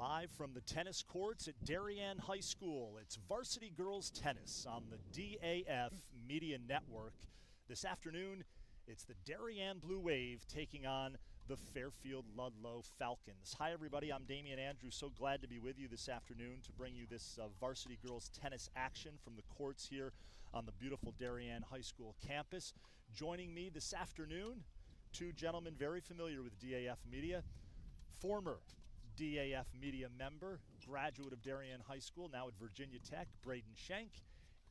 Live from the tennis courts at Darien High School, it's Varsity Girls Tennis on the DAF Media Network. This afternoon, it's the Darien Blue Wave taking on the Fairfield Ludlowe Falcons. Hi everybody, I'm Damian Andrews. So glad to be with you this afternoon to bring you this Varsity Girls Tennis action from the courts here on the beautiful Darien High School campus. Joining me this afternoon, two gentlemen very familiar with DAF Media, former DAF Media member, graduate of Darien High School, now at Virginia Tech, Braden Schenk,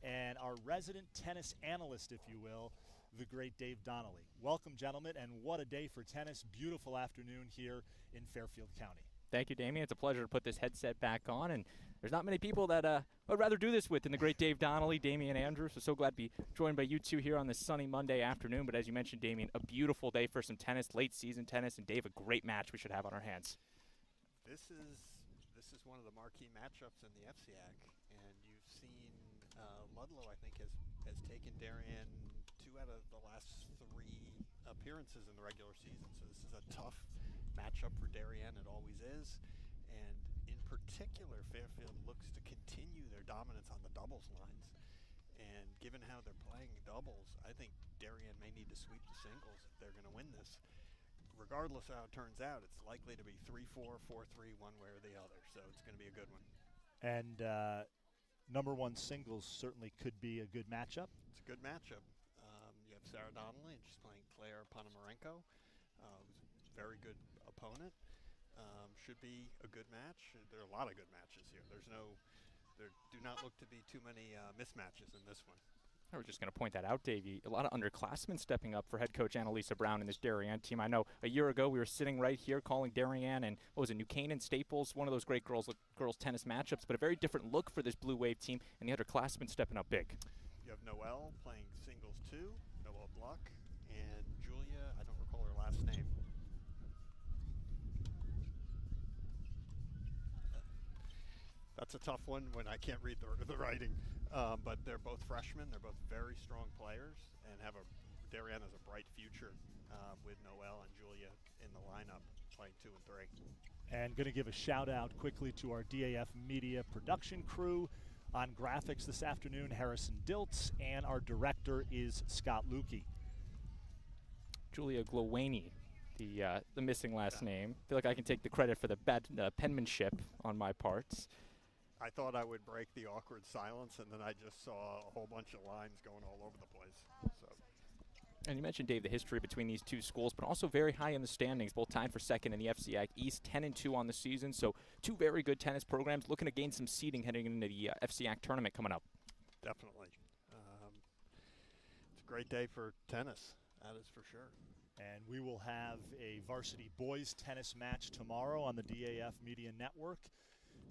and our resident tennis analyst, if you will, the great Dave Donnelly. Welcome, gentlemen, and what a day for tennis. Beautiful afternoon here in Fairfield County. Thank you, Damian. It's a pleasure to put this headset back on, and there's not many people that I'd rather do this with than the great Dave Donnelly, Damian Andrews. So glad to be joined by you two here on this sunny Monday afternoon. But as you mentioned, Damian, a beautiful day for some tennis, late season tennis, and Dave, a great match we should have on our hands. This is one of the marquee matchups in the FCIAC, and you've seen Ludlowe, I think, has taken Darien 2 out of the last 3 appearances in the regular season. So this is a tough matchup for Darien. It always is. And in particular, Fairfield looks to continue their dominance on the doubles lines. And given how they're playing doubles, I think Darien may need to sweep the singles if they're going to win this. Regardless of how it turns out, it's likely to be 3-4, 4-3, one way or the other. So it's going to be a good one. And number one singles certainly could be a good matchup. It's a good matchup. You have Sarah Donnelly, and she's playing Claire Ponomarenko, who's a very good opponent. Should be a good match. There are a lot of good matches here. There do not look to be too many mismatches in this one. I was just going to point that out, Davey. A lot of underclassmen stepping up for head coach Annalisa Brown in this Darien team. I know a year ago we were sitting right here calling Darien and, what was it, New Canaan, Staples, one of those great girls tennis matchups, but a very different look for this Blue Wave team, and the underclassmen stepping up big. You have Noelle playing singles 2, Noelle Block, and Julia, I don't recall her last name. That's a tough one when I can't read the writing. But they're both freshmen. They're both very strong players and Darien has a bright future with Noelle and Julia in the lineup playing 2 and 3. And going to give a shout out quickly to our DAF Media production crew on graphics this afternoon, Harrison Diltz, and our director is Scott Lukey. Julia Glowaney, the missing last name. I feel like I can take the credit for the bad penmanship on my parts. I thought I would break the awkward silence, and then I just saw a whole bunch of lines going all over the place. So. And you mentioned, Dave, the history between these two schools, but also very high in the standings, both tied for second in the FCIAC East, 10-2 on the season. So 2 very good tennis programs looking to gain some seeding heading into the FCIAC tournament coming up. Definitely. It's a great day for tennis, that is for sure. And we will have a varsity boys tennis match tomorrow on the DAF Media Network.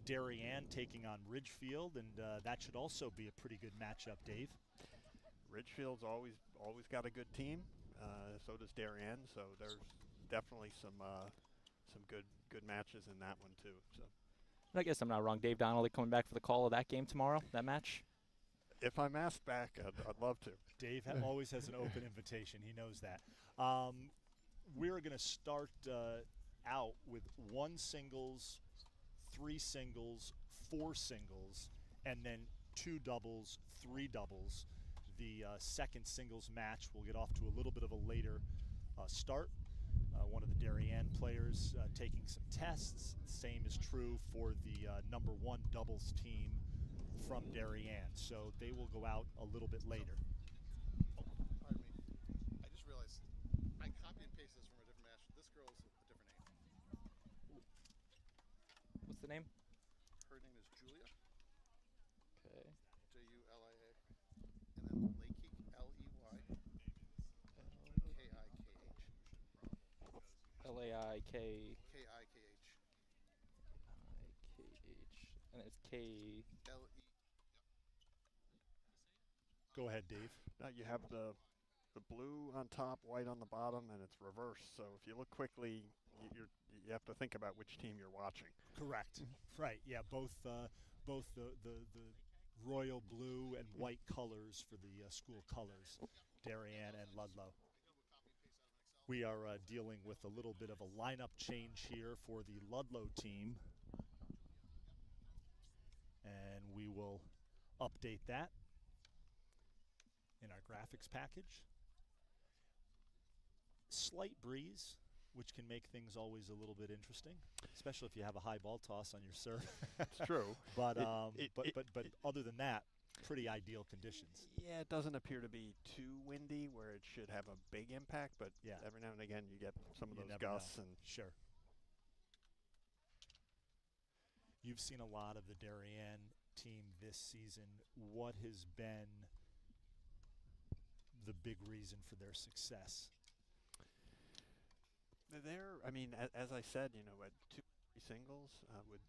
Darien taking on Ridgefield, and that should also be a pretty good matchup, Dave. Ridgefield's always got a good team. So does Darien. So there's definitely some good matches in that one too. So. I guess I'm not wrong. Dave Donnelly coming back for the call of that game tomorrow, that match? If I'm asked back, I'd love to. Dave always has an open invitation. He knows that. We're going to start out with 1 singles, 3 singles, 4 singles, and then 2 doubles, 3 doubles. The second singles match will get off to a little bit of a later start. One of the Darien players taking some tests. Same is true for the number 1 doubles team from Darien. So they will go out a little bit later. Pardon me. I just realized I copy and paste this from a different match. This girl's a different name. What's the name? Her name is Julia. Okay. Julia. And then Leykik, Leykikh. Laik. Kikh. And it's K. Le. Go ahead, Dave. Now you have the blue on top, white on the bottom, and it's reversed. So if you look quickly, you have to think about which team you're watching. Correct. Right. Yeah. Both the royal blue and white colors for the school colors, Darien and Ludlowe. We are dealing with a little bit of a lineup change here for the Ludlowe team. update that in our graphics package. Slight breeze, which can make things always a little bit interesting, especially if you have a high ball toss on your serve. It's true. But other than that, pretty ideal conditions. Yeah, it doesn't appear to be too windy where it should have a big impact, but Yeah. every now and again you get some of You those never gusts. know. And Sure. You've seen a lot of the Darien team this season. What has been the big reason for their success? I mean, as I said, at 2 singles with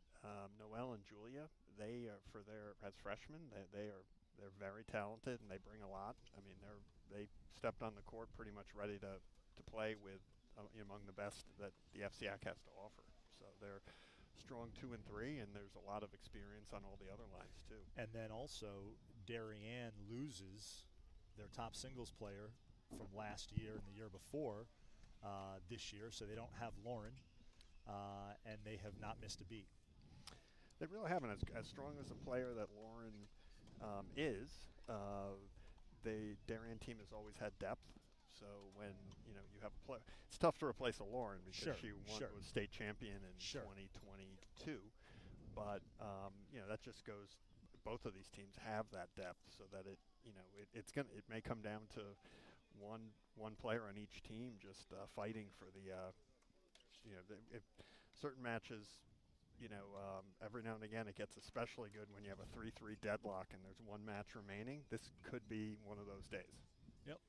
Noelle and Julia, they are as freshmen. They're very talented and they bring a lot. I mean, they stepped on the court pretty much ready to play with among the best that the FCIAC has to offer. So they're strong 2 and 3, and there's a lot of experience on all the other lines too. And then also, Darien loses their top singles player from last year and the year before this year, so they don't have Lauren, and they have not missed a beat. They really haven't. As strong as a player that Lauren is, the Darien team has always had depth. So when you have a player, it's tough to replace a Lauren because she was state champion in 2022. But that just goes. Both of these teams have that depth, so that it may come down to one player on each team just fighting for the if certain matches. Every now and again it gets especially good when you have a 3-3 deadlock and there's one match remaining. This could be one of those days. Yep.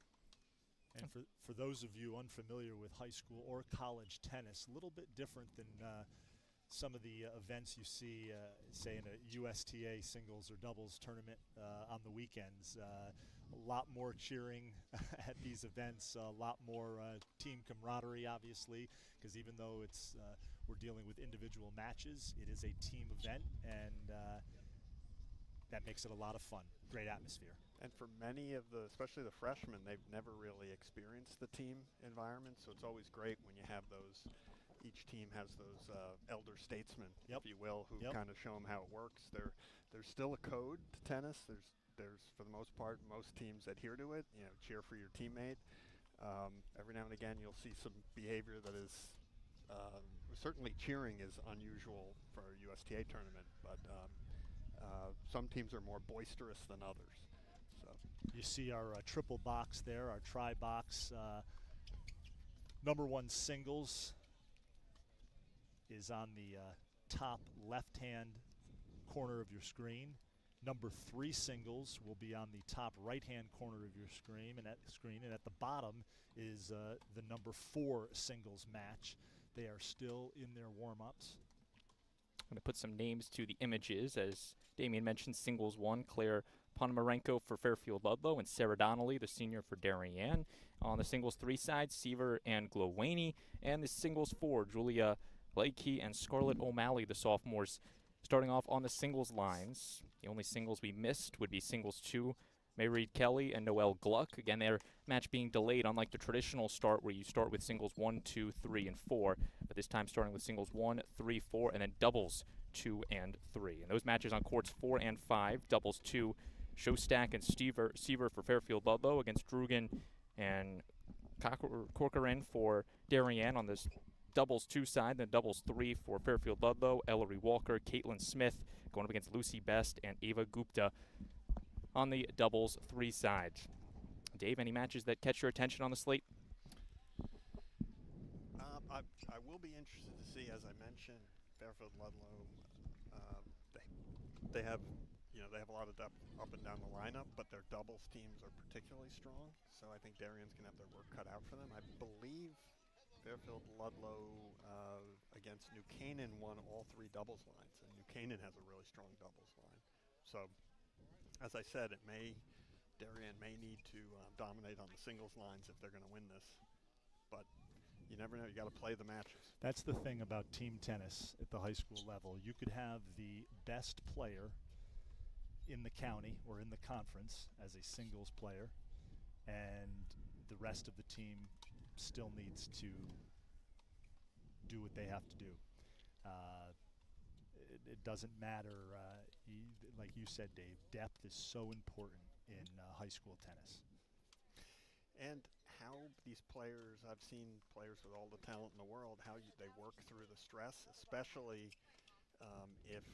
And for those of you unfamiliar with high school or college tennis, a little bit different than some of the events you see, say, in a USTA singles or doubles tournament on the weekends. A lot more cheering at these events, a lot more team camaraderie, obviously, because even though it's we're dealing with individual matches, it is a team event, and that makes it a lot of fun. Great atmosphere. And for many of especially the freshmen, they've never really experienced the team environment, so it's always great when you have those. Each team has those elder statesmen, if you will, who kind of show them how it works. There's still a code to tennis. There's for the most part, most teams adhere to it. Cheer for your teammate. Every now and again, you'll see some behavior that is certainly cheering is unusual for a USTA tournament, but some teams are more boisterous than others. So you see our triple box there, our tri box. Number 1 singles is on the top left-hand corner of your screen. Number 3 singles will be on the top right-hand corner of your screen, and at the bottom is the number 4 singles match. They are still in their warm-ups. I'm going to put some names to the images. As Damien mentioned, singles 1, Claire Ponomarenko for Fairfield Ludlowe, and Sarah Donnelly, the senior, for Darien. On the singles 3 side, Seaver and Glowany, and the singles 4, Julia Blakey and Scarlett O'Malley, the sophomores. Starting off on the singles lines, the only singles we missed would be singles 2, Mayreed Kelly and Noelle Gluck. Again, their match being delayed, unlike the traditional start where you start with singles 1, 2, 3, and 4. But this time starting with singles 1, 3, 4, and then doubles 2 and 3. And those matches on courts 4 and 5, doubles 2, Shostak and Seaver for Fairfield Ludlowe against Drugan and Corcoran for Darien on this doubles 2 side, then doubles 3 for Fairfield Ludlowe, Ellery Walker, Caitlin Smith going up against Lucy Best and Ava Gupta on the doubles 3 side. Dave, any matches that catch your attention on the slate? I will be interested to see, as I mentioned, Fairfield Ludlowe. They have a lot of depth up and down the lineup, but their doubles teams are particularly strong. So I think Darien's going to have their work cut out for them. I believe Fairfield Ludlowe against New Canaan won all 3 doubles lines, and New Canaan has a really strong doubles line. So, as I said, Darien may need to dominate on the singles lines if they're going to win this. But you never know. You got to play the matches. That's the thing about team tennis at the high school level. You could have the best player in the county or in the conference as a singles player, and the rest of the team still needs to do what they have to do. it doesn't matter. Like you said, Dave, depth is so important in high school tennis. And how these players, I've seen players with all the talent in the world, how they work through the stress, especially if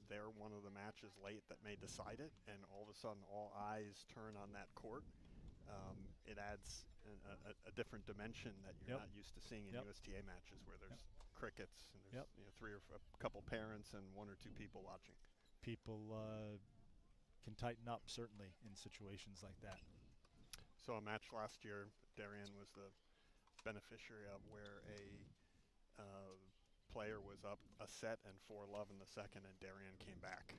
they're one of the matches late that may decide it, and all of a sudden all eyes turn on that court. It adds a different dimension that you're not used to seeing in USTA matches, where there's crickets and there's three or a couple parents and one or two people watching. People can tighten up, certainly, in situations like that. So a match last year, Darien was the beneficiary of, where a player was up a set and 4-love in the second, and Darien came back.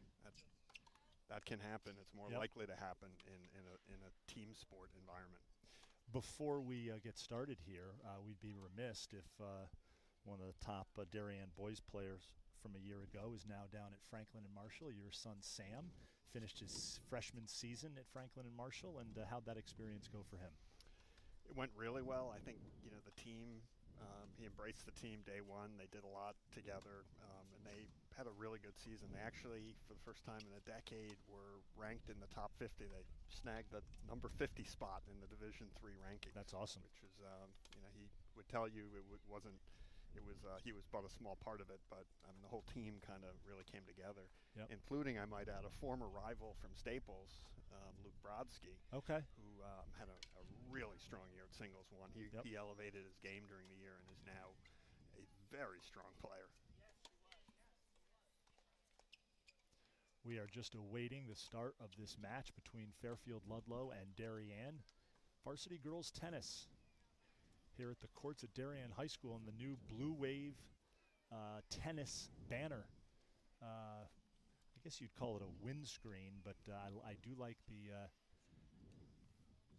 That can happen. It's more likely to happen in a team sport environment. Before we get started here, we'd be remiss if one of the top Darien boys players from a year ago is now down at Franklin and Marshall. Your son Sam finished his freshman season at Franklin and Marshall, and how'd that experience go for him? It went really well. I think the team, he embraced the team day one. They did a lot together, and they had a really good season. They actually, for the first time in a decade, were ranked in the top 50. They snagged the number 50 spot in the Division III ranking. That's awesome. Which is, he would tell you wasn't. He was but a small part of it, but the whole team kind of really came together, including, I might add, a former rival from Staples, Luke Brodsky, who had a really strong year at singles one. He elevated his game during the year and is now a very strong player. We are just awaiting the start of this match between Fairfield Ludlowe and Darien. Varsity girls tennis here at the courts at Darien High School in the new Blue Wave tennis banner. I guess you'd call it a windscreen, but I do like the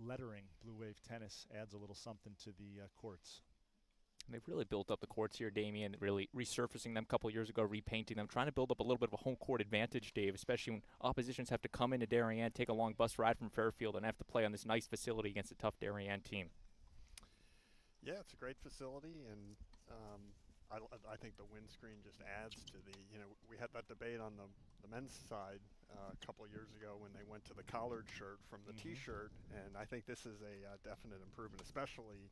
lettering. Blue Wave tennis adds a little something to the courts. And they've really built up the courts here, Damien, really resurfacing them a couple years ago, repainting them, trying to build up a little bit of a home court advantage, Dave, especially when oppositions have to come into Darien, take a long bus ride from Fairfield, and have to play on this nice facility against a tough Darien team. Yeah, it's a great facility, and I think the windscreen just adds to the, we had that debate on the men's side a couple of years ago when they went to the collared shirt from the T-shirt, and I think this is a definite improvement, especially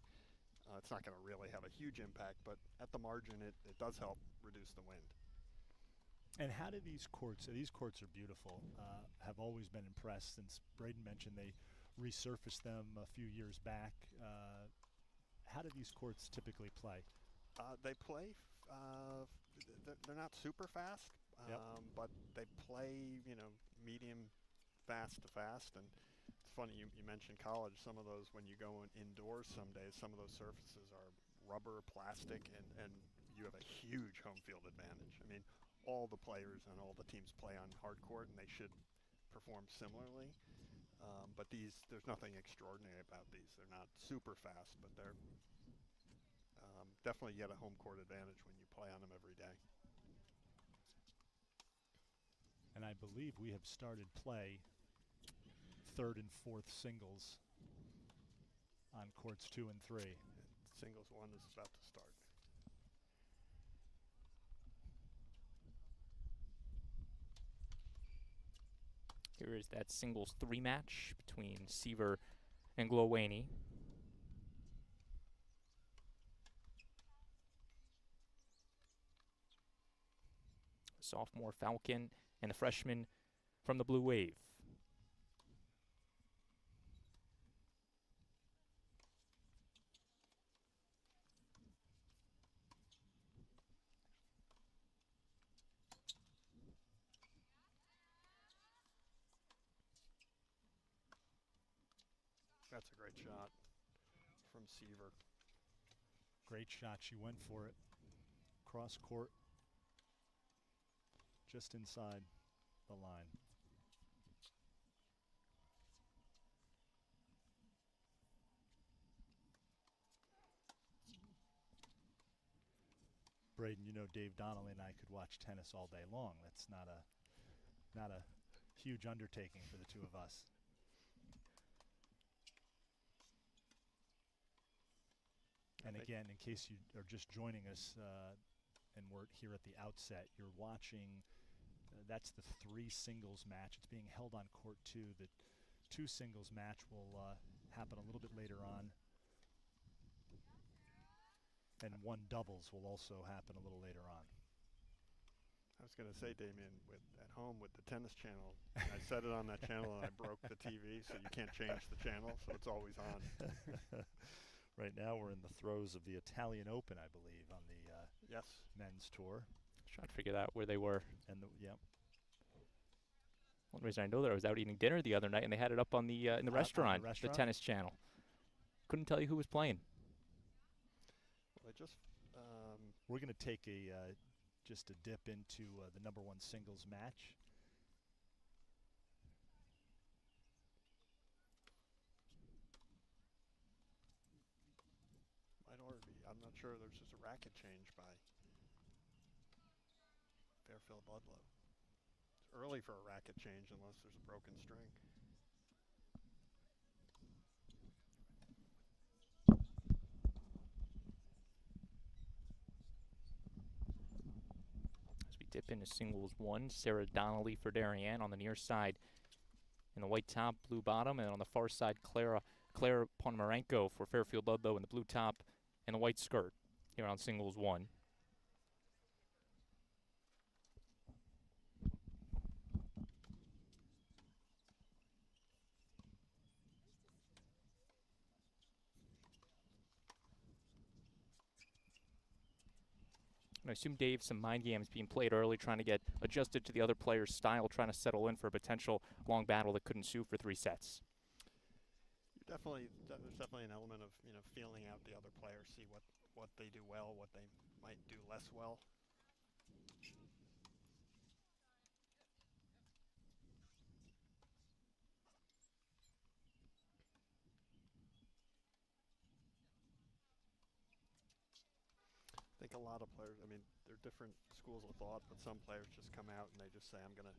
it's not going to really have a huge impact, but at the margin it does help reduce the wind. And how do these courts are beautiful, have always been impressed since Braden mentioned they resurfaced them a few years back. How do these courts typically play? They play, they're not super fast, but they play, medium fast to fast. And it's funny, you mentioned college. Some of those, when you go indoors some days, some of those surfaces are rubber, plastic, and you have a huge home field advantage. I mean, all the players and all the teams play on hard court, and they should perform similarly. But there's nothing extraordinary about these. They're not super fast, but they're definitely get a home court advantage when you play on them every day. And I believe we have started play, third and fourth singles on courts 2 and 3. Singles one is about to start. Here is that singles 3 match between Seaver and Glowany. Sophomore Falcon and the freshman from the Blue Wave. That's a great shot from Seaver. Great shot. She went for it. Cross court. Just inside the line. Braden, Dave Donnelly and I could watch tennis all day long. That's not a huge undertaking for the two of us. And again, in case you are just joining us, and we're here at the outset, you're watching, that's the 3 singles match. It's being held on court 2. The 2 singles match will happen a little bit later on. And 1 doubles will also happen a little later on. I was going to say, Damien, at home with the tennis channel, I set it on that channel and I broke the TV, so you can't change the channel, so it's always on. Right now we're in the throes of the Italian Open, I believe, on the Yes. men's tour. Trying to figure out where they were. And One reason I know that I was out eating dinner the other night, and they had it up on the in the restaurant, the tennis channel. Couldn't tell you who was playing. Well, we're going to take just a dip into the number 1 singles match. Might already be. I'm not sure. There's just a racket change by Fairfield Ludlowe. It's early for a racket change unless there's a broken string. Dip into singles 1. Sarah Donnelly for Darien on the near side in the white top, blue bottom, and on the far side, Claire Ponomarenko for Fairfield Ludlowe in the blue top and the white skirt here on singles 1. I assume, Dave, some mind games being played early, trying to get adjusted to the other player's style, trying to settle in for a potential long battle that could ensue for 3 sets. There's definitely an element of feeling out the other players, see what they do well, what they might do less well. I think a lot of players, there are different schools of thought, but some players just come out and they just say, I'm going to,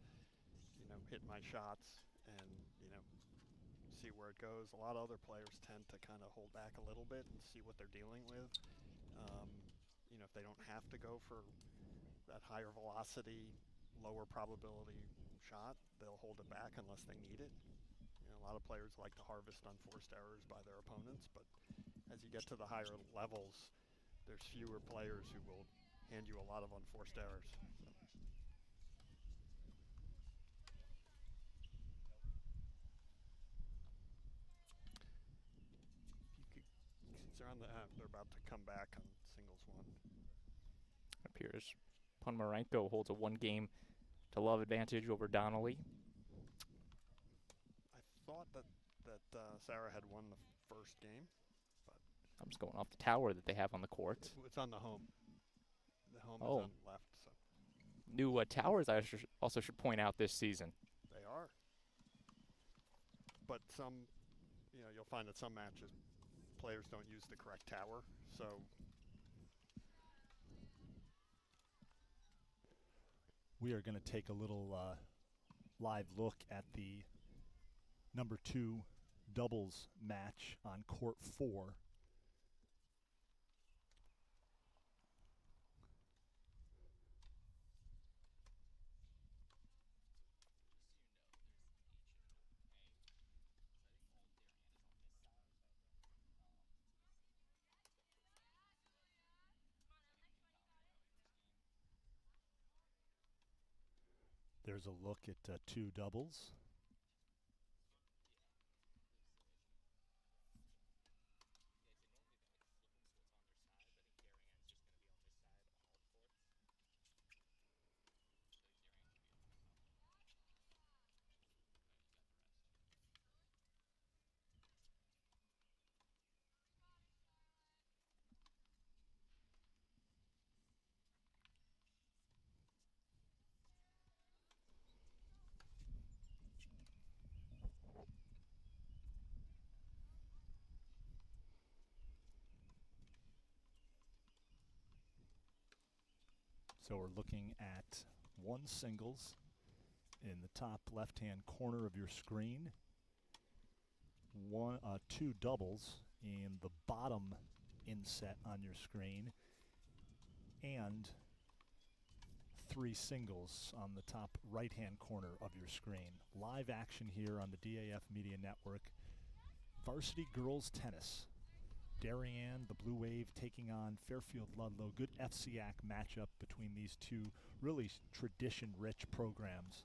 hit my shots and, see where it goes. A lot of other players tend to kind of hold back a little bit and see what they're dealing with. If they don't have to go for that higher velocity, lower probability shot, they'll hold it back unless they need it. A lot of players like to harvest unforced errors by their opponents, but as you get to the higher levels, there's fewer players who will hand you a lot of unforced errors. They're about to come back on singles 1. It appears Ponomarenko holds a 1-game to love advantage over Donnelly. I thought that Sarah had won the first game, but I'm just going off the tower that they have on the court. It's on the home. The home is on left. So. New towers I also should point out this season. They are. But some, you'll find that some matches players don't use the correct tower, so we are going to take a little live look at the number 2 doubles match on court 4. There's a look at 2 doubles. So we're looking at 1 singles in the top left-hand corner of your screen, 2 doubles in the bottom inset on your screen, and three singles on the top right-hand corner of your screen. Live action here on the DAF Media Network. Varsity girls tennis. Darien, the Blue Wave, taking on Fairfield Ludlowe. Good FCIAC matchup between these two really tradition-rich programs.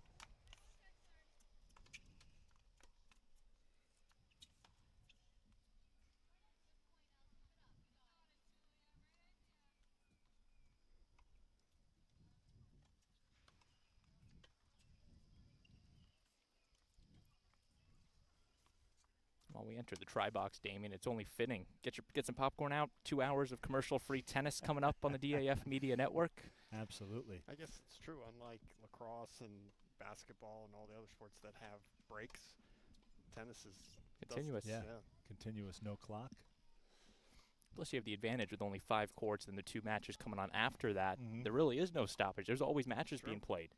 While we enter the try box, Damien, it's only fitting. Get some popcorn out. 2 hours of commercial-free tennis coming up on the DAF Media Network. Absolutely. I guess it's true. Unlike lacrosse and basketball and all the other sports that have breaks, tennis is Continuous. Yeah. Continuous, no clock. Plus, you have the advantage with only 5 courts and the 2 matches coming on after that. There really is no stoppage. There's always matches being played.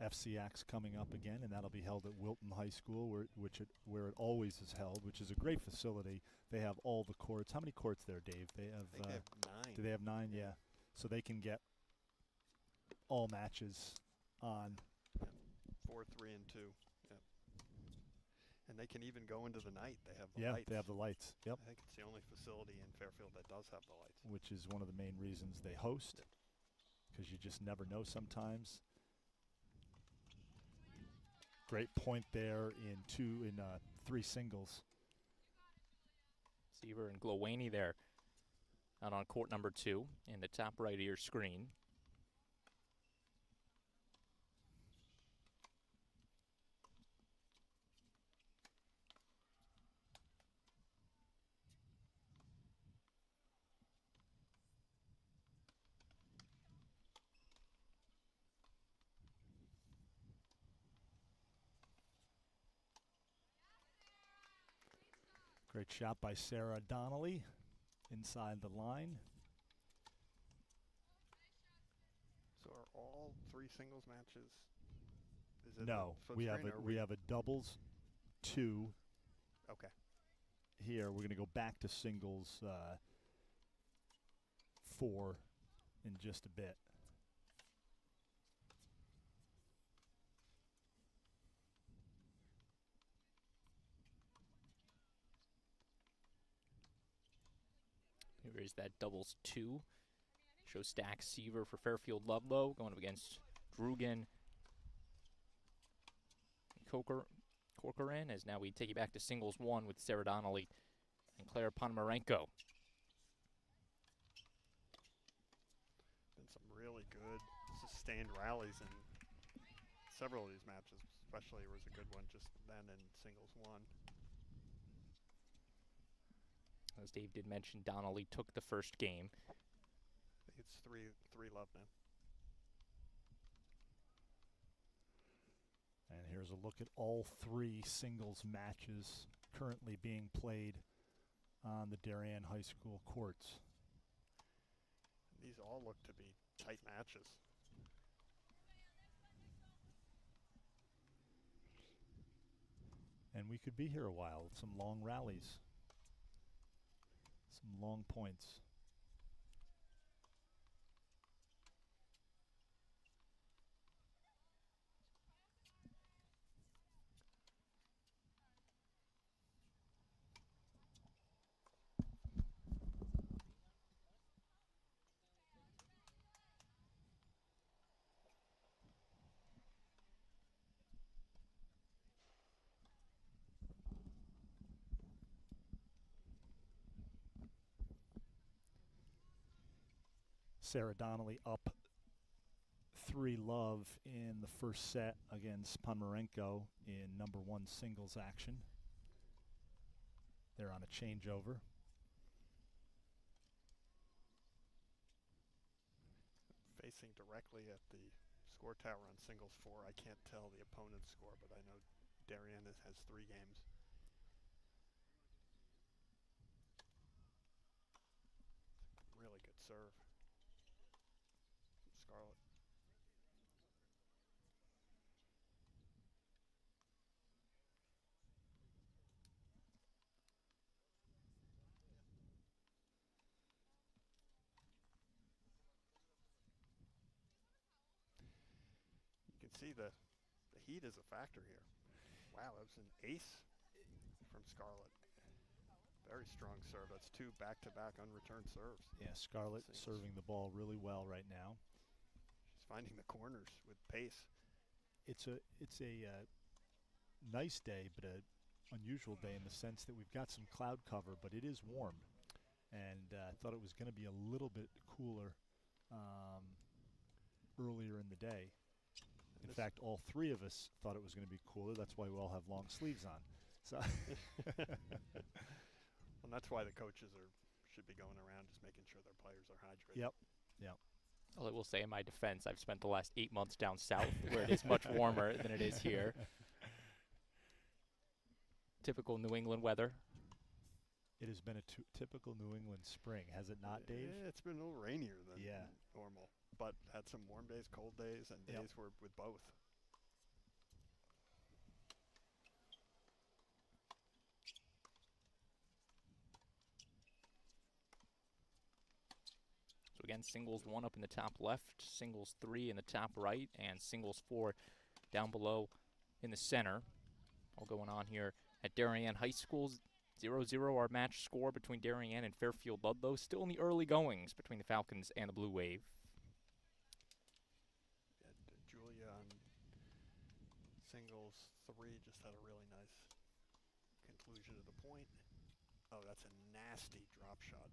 FCIAC's coming up again, and that'll be held at Wilton High School, where it always is held, which is a great facility. They have all the courts. How many courts there, Dave? They have, I think they have 9. Do they have 9? Yeah. So they can get all matches on. 4, 3, and 2. Yep. And they can even go into the night. They have the lights. They have the lights. Yep. I think it's the only facility in Fairfield that does have the lights. Which is one of the main reasons they host, because you just never know sometimes. Great point there in 3 singles. Seaver and Glowany there out on court number 2 in the top right of your screen. Great shot by Sarah Donnelly inside the line. So are all 3 singles matches? Is it No, we have a doubles 2. Okay. Here we're going to go back to singles 4 in just a bit. Here is that doubles 2. Show Stack Seaver for Fairfield Ludlowe going up against Drugan Corcoran, as now we take you back to singles 1 with Sarah Donnelly and Claire Ponomarenko. Been some really good sustained rallies in several of these matches, especially there was a good one just then in singles 1. As Dave did mention, Donnelly took the first game. I think it's 3 love now. And here's a look at all 3 singles matches currently being played on the Darien High School courts. These all look to be tight matches. And we could be here a while with some long rallies. Some long points. Sarah Donnelly up 3 love in the first set against Ponomarenko in number 1 singles action. They're on a changeover. Facing directly at the score tower on singles 4. I can't tell the opponent's score, but I know Darien has 3 games. Really good serve. Scarlett. see the heat is a factor here. Wow, that was an ace from Scarlett. Very strong serve. That's 2 back-to-back unreturned serves. Yeah, Scarlett serving the ball really well right now. She's finding the corners with pace. It's a nice day, but a unusual day in the sense that we've got some cloud cover, but it is warm. And I thought it was going to be a little bit cooler earlier in the day. In fact, all 3 of us thought it was going to be cooler. That's why we all have long sleeves on. So well, that's why the coaches should be going around just making sure their players are hydrated. Yep, yep. Well, I will say in my defense, I've spent the last 8 months down south where it is much warmer than it is here. Typical New England weather. It has been a typical New England spring, has it not, Dave? Yeah, it's been a little rainier than Yeah. normal, but had some warm days, cold days, and days were with both. So again, singles 1 up in the top left, singles 3 in the top right, and singles 4 down below in the center. All going on here at Darien High School. 0-0 our match score between Darien and Fairfield Ludlowe. Still in the early goings between the Falcons and the Blue Wave. Julia on singles 3 just had a really nice conclusion to the point. Oh, that's a nasty drop shot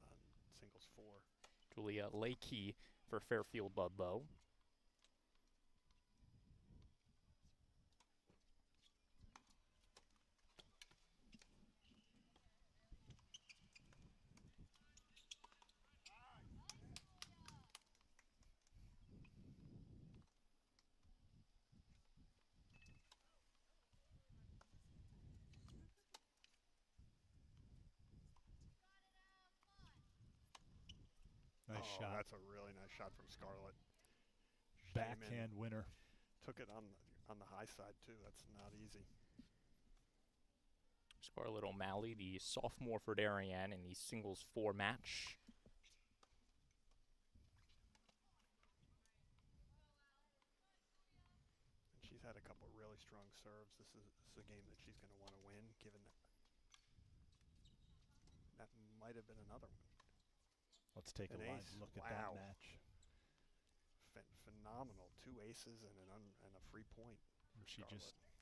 on singles 4. Julia Lakey for Fairfield Ludlowe. Nice shot. That's a really nice shot from Scarlett. She came in, Backhand winner. took it on the high side too. That's not easy. Scarlett O'Malley, the sophomore for Darien in the singles 4 match. And she's had a couple really strong serves. This is a game that she's going to want to win, given that might have been another one. Let's take a live look at that match. Phenomenal. 2 aces and a free point. She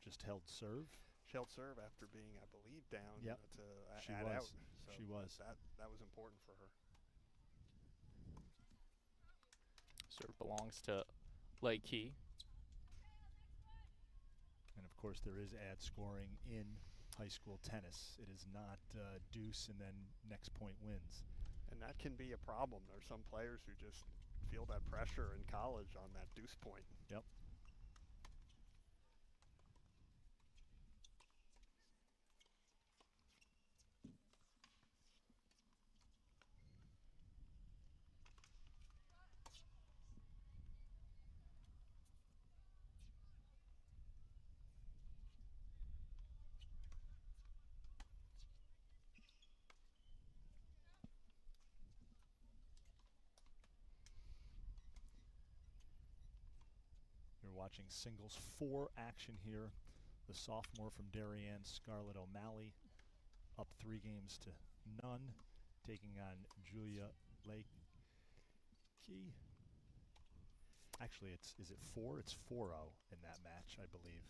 just held serve. She held serve after being, I believe, down Yep. to She add was. out. So She was. That was important for her. Serve belongs to Lakey. And of course, there is ad scoring in high school tennis. It is not deuce and then next point wins. And that can be a problem. There are some players who just feel that pressure in college on that deuce point. Yep. Watching singles 4 action here. The sophomore from Darien, Scarlett O'Malley, up 3 games to none, taking on Julia Lakey. Actually, is it 4? It's 4-0 in that match, I believe.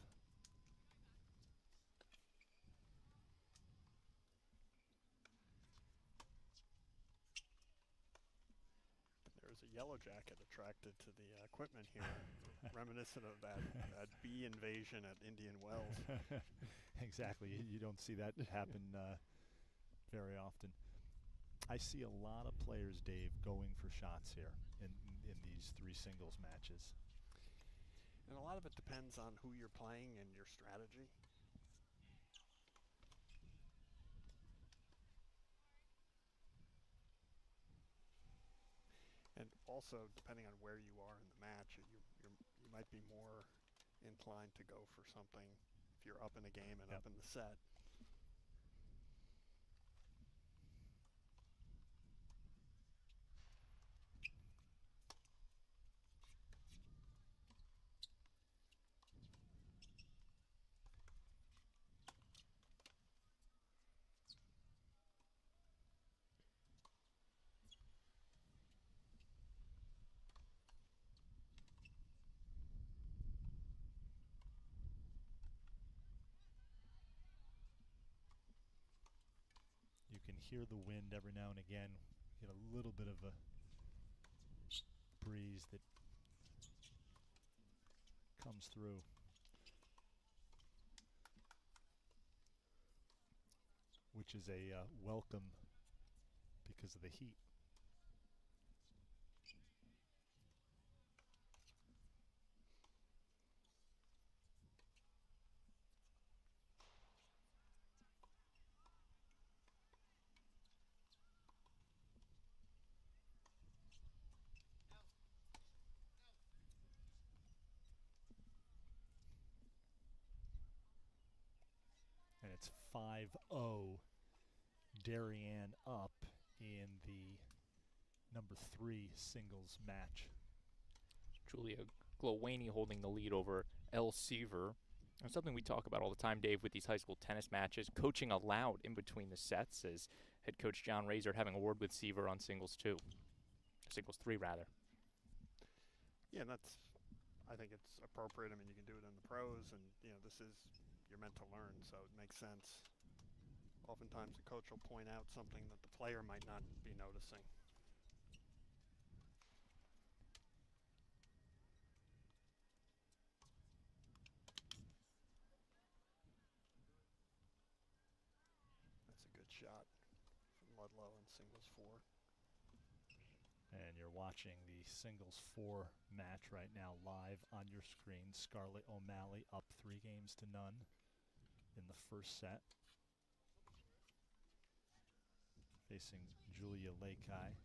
There's a yellow jacket attracted to the equipment here, reminiscent of that bee invasion at Indian Wells. Exactly. You don't see that happen very often. I see a lot of players, Dave, going for shots here in these 3 singles matches. And a lot of it depends on who you're playing and your strategy. And also, depending on where you are in the match, you might be more inclined to go for something if you're up in a game and up in the set. hear the wind every now and again. Get a little bit of a breeze that comes through. Which is a welcome because of the heat. And it's 5-0 Darien up in the number 3 singles match. Julia Glowany holding the lead over Elle Seaver. And something we talk about all the time, Dave, with these high school tennis matches, coaching allowed in between the sets, as head coach John Razor having a word with Seaver on singles 2. Singles 3, rather. Yeah, and I think it's appropriate. I mean, you can do it in the pros, and, this is, you're meant to learn, so it makes sense. Oftentimes the coach will point out something that the player might not be noticing. That's a good shot from Ludlowe in singles 4. And you're watching the singles 4 match right now live on your screen. Scarlett O'Malley up 3-0 in the first set, facing Julia Lakei.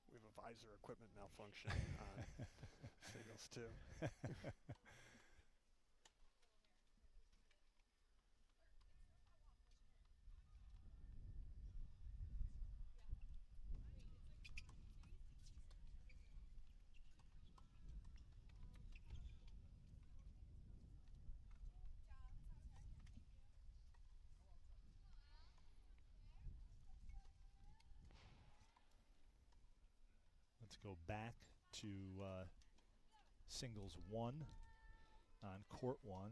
We have a visor equipment malfunction on singles 2. Let's go back to singles 1 on court 1.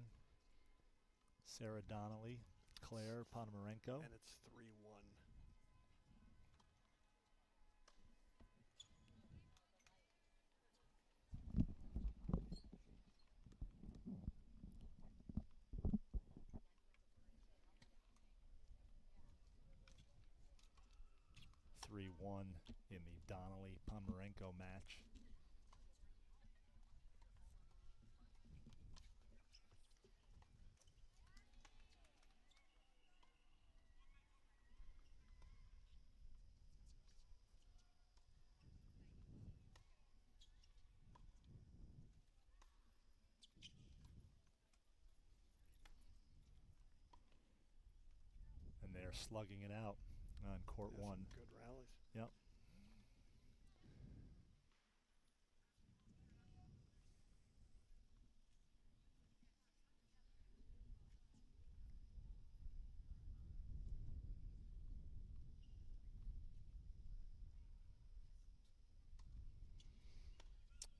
Sarah Donnelly, Claire Ponomarenko. And it's 3-1. In the Donnelly-Ponomarenko match. And they're slugging it out on court 1. Good rallies. Yep.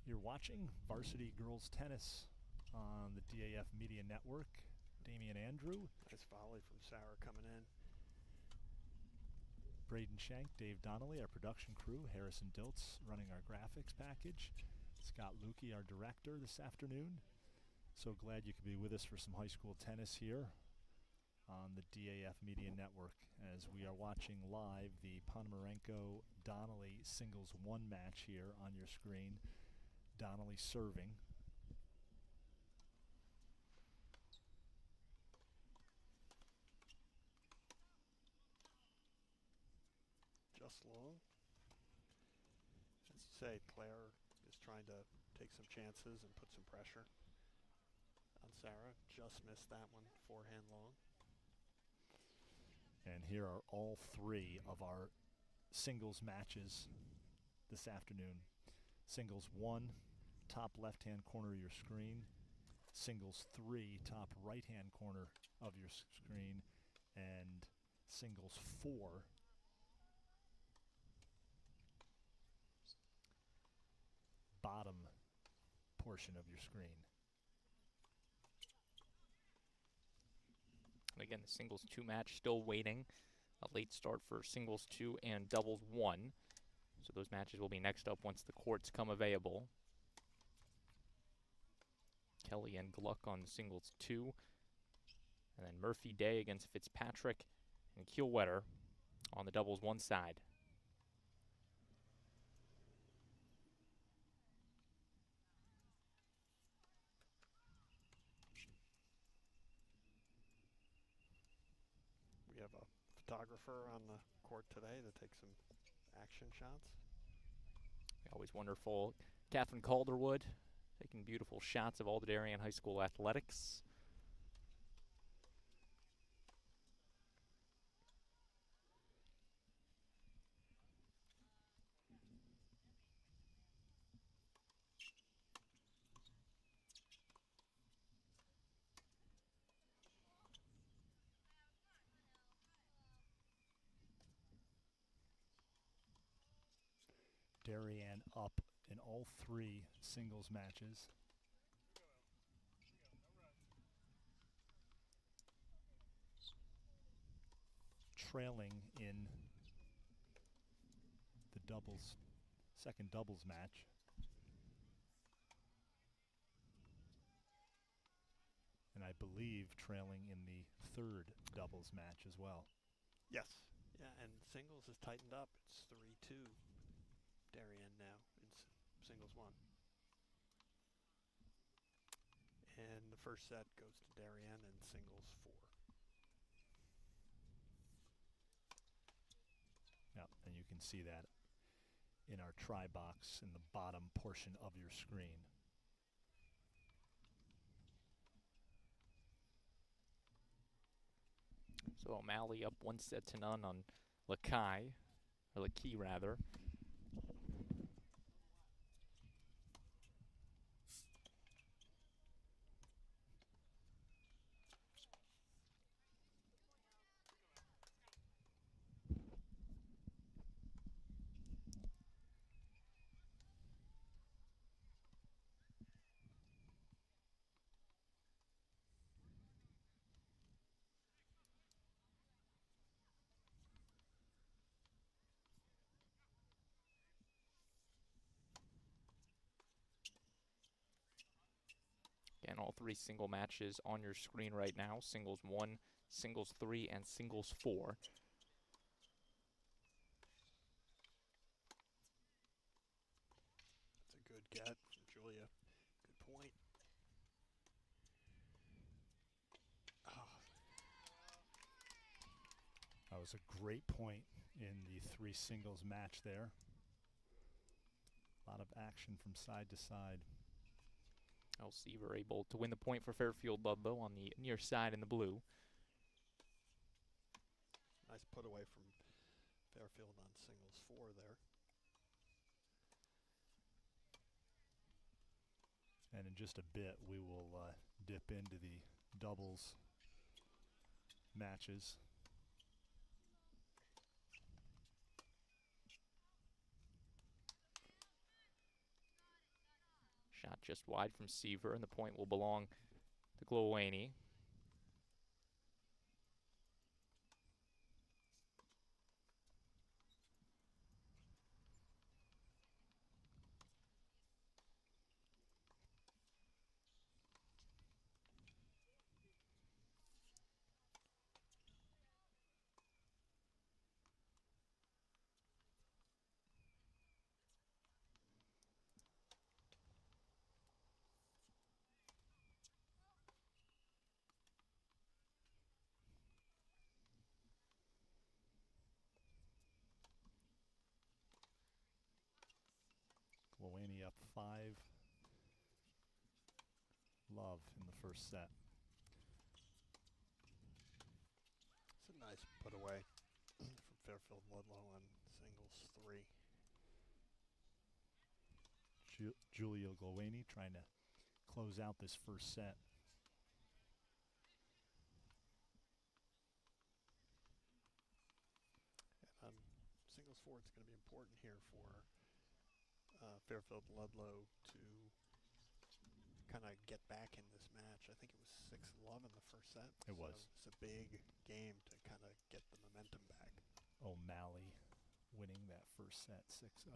You're watching Varsity Girls Tennis on the DAF Media Network. Damian Andrew. Nice volley from Sarah coming in. Braden Shank, Dave Donnelly, our production crew. Harrison Diltz running our graphics package. Scott Lukey, our director this afternoon. So glad you could be with us for some high school tennis here on the DAF Media Network, as we are watching live the Ponomarenko-Donnelly singles 1 match here on your screen. Donnelly serving. Just long. As you say, Claire is trying to take some chances and put some pressure on Sarah. Just missed that one, forehand long. And here are all 3 of our singles matches this afternoon. Singles 1, top left-hand corner of your screen. Singles 3, top right-hand corner of your screen. And singles 4, bottom portion of your screen. Again, the singles 2 match still waiting. A late start for singles 2 and doubles 1. So those matches will be next up once the courts come available. Kelly and Gluck on the singles 2. And then Murphy Day against Fitzpatrick and Kielwetter on the doubles 1 side. We have a photographer on the court today to take some action shots. Always wonderful. Catherine Calderwood taking beautiful shots of all the Darien High School athletics. Darien up in all 3 singles matches. Trailing in the second doubles match. And I believe trailing in the third doubles match as well. Yes. Yeah, and singles is tightened up. It's 3-2 Darien now in singles 1. And the first set goes to Darien in singles 4. Yeah, and you can see that in our try box in the bottom portion of your screen. So O'Malley up 1-0 on Lakai, or Lakey rather. Again, all 3 single matches on your screen right now. Singles 1, singles 3, and singles 4. That's a good get from Julia. Good point. Oh. That was a great point in the 3 singles match there. A lot of action from side to side. Seaver able to win the point for Fairfield Ludlowe on the near side in the blue. Nice put away from Fairfield on singles 4 there. And in just a bit, we will dip into the doubles matches. Shot just wide from Seaver, and the point will belong to Glowany. Glowany up 5. Love in the first set. It's a nice put away from Fairfield Ludlowe on singles 3. Julia Glowany trying to close out this first set. And singles 4, it's going to be important here for Fairfield Ludlowe to kind of get back in this match. I think it was 6-love in the first set. It was. It's a big game to kind of get the momentum back. O'Malley winning that first set 6-0.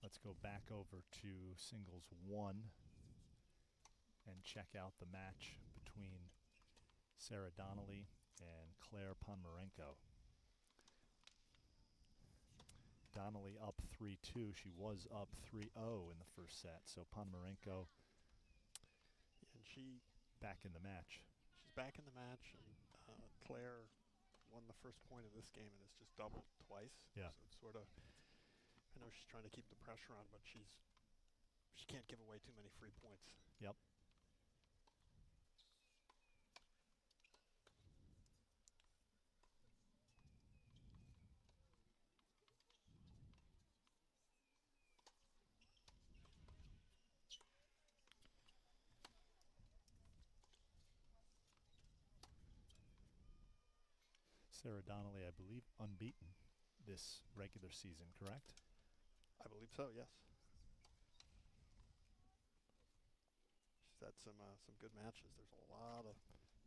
Let's go back over to singles 1 and check out the match between Sarah Donnelly and Claire Ponmarenko. Donnelly up 3-2. She was up 3-0 in the first set. So Ponmarenko, And she back in the match. she's back in the match, and Claire won the first point of this game and has just doubled twice. Yeah. So it's sort of, I know she's trying to keep the pressure on, but she can't give away too many free points. Yep. Sarah Donnelly, I believe, unbeaten this regular season, correct? I believe so, yes. She's had some good matches. There's a lot of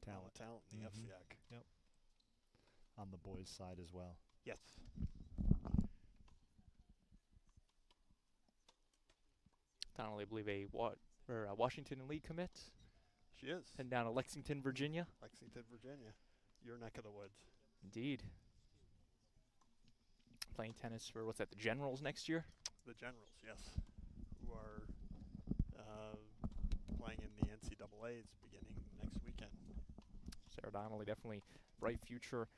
talent in the FCIAC. Yep. On the boys' side as well. Yes. Donnelly, I believe, a Washington League commit, She is. and down to Lexington, Virginia. Lexington, Virginia. Your neck of the woods. Indeed. Playing tennis for, what's that, the Generals next year? The Generals, yes. Who are playing in the NCAAs beginning next weekend. Sarah Donnelly, definitely bright future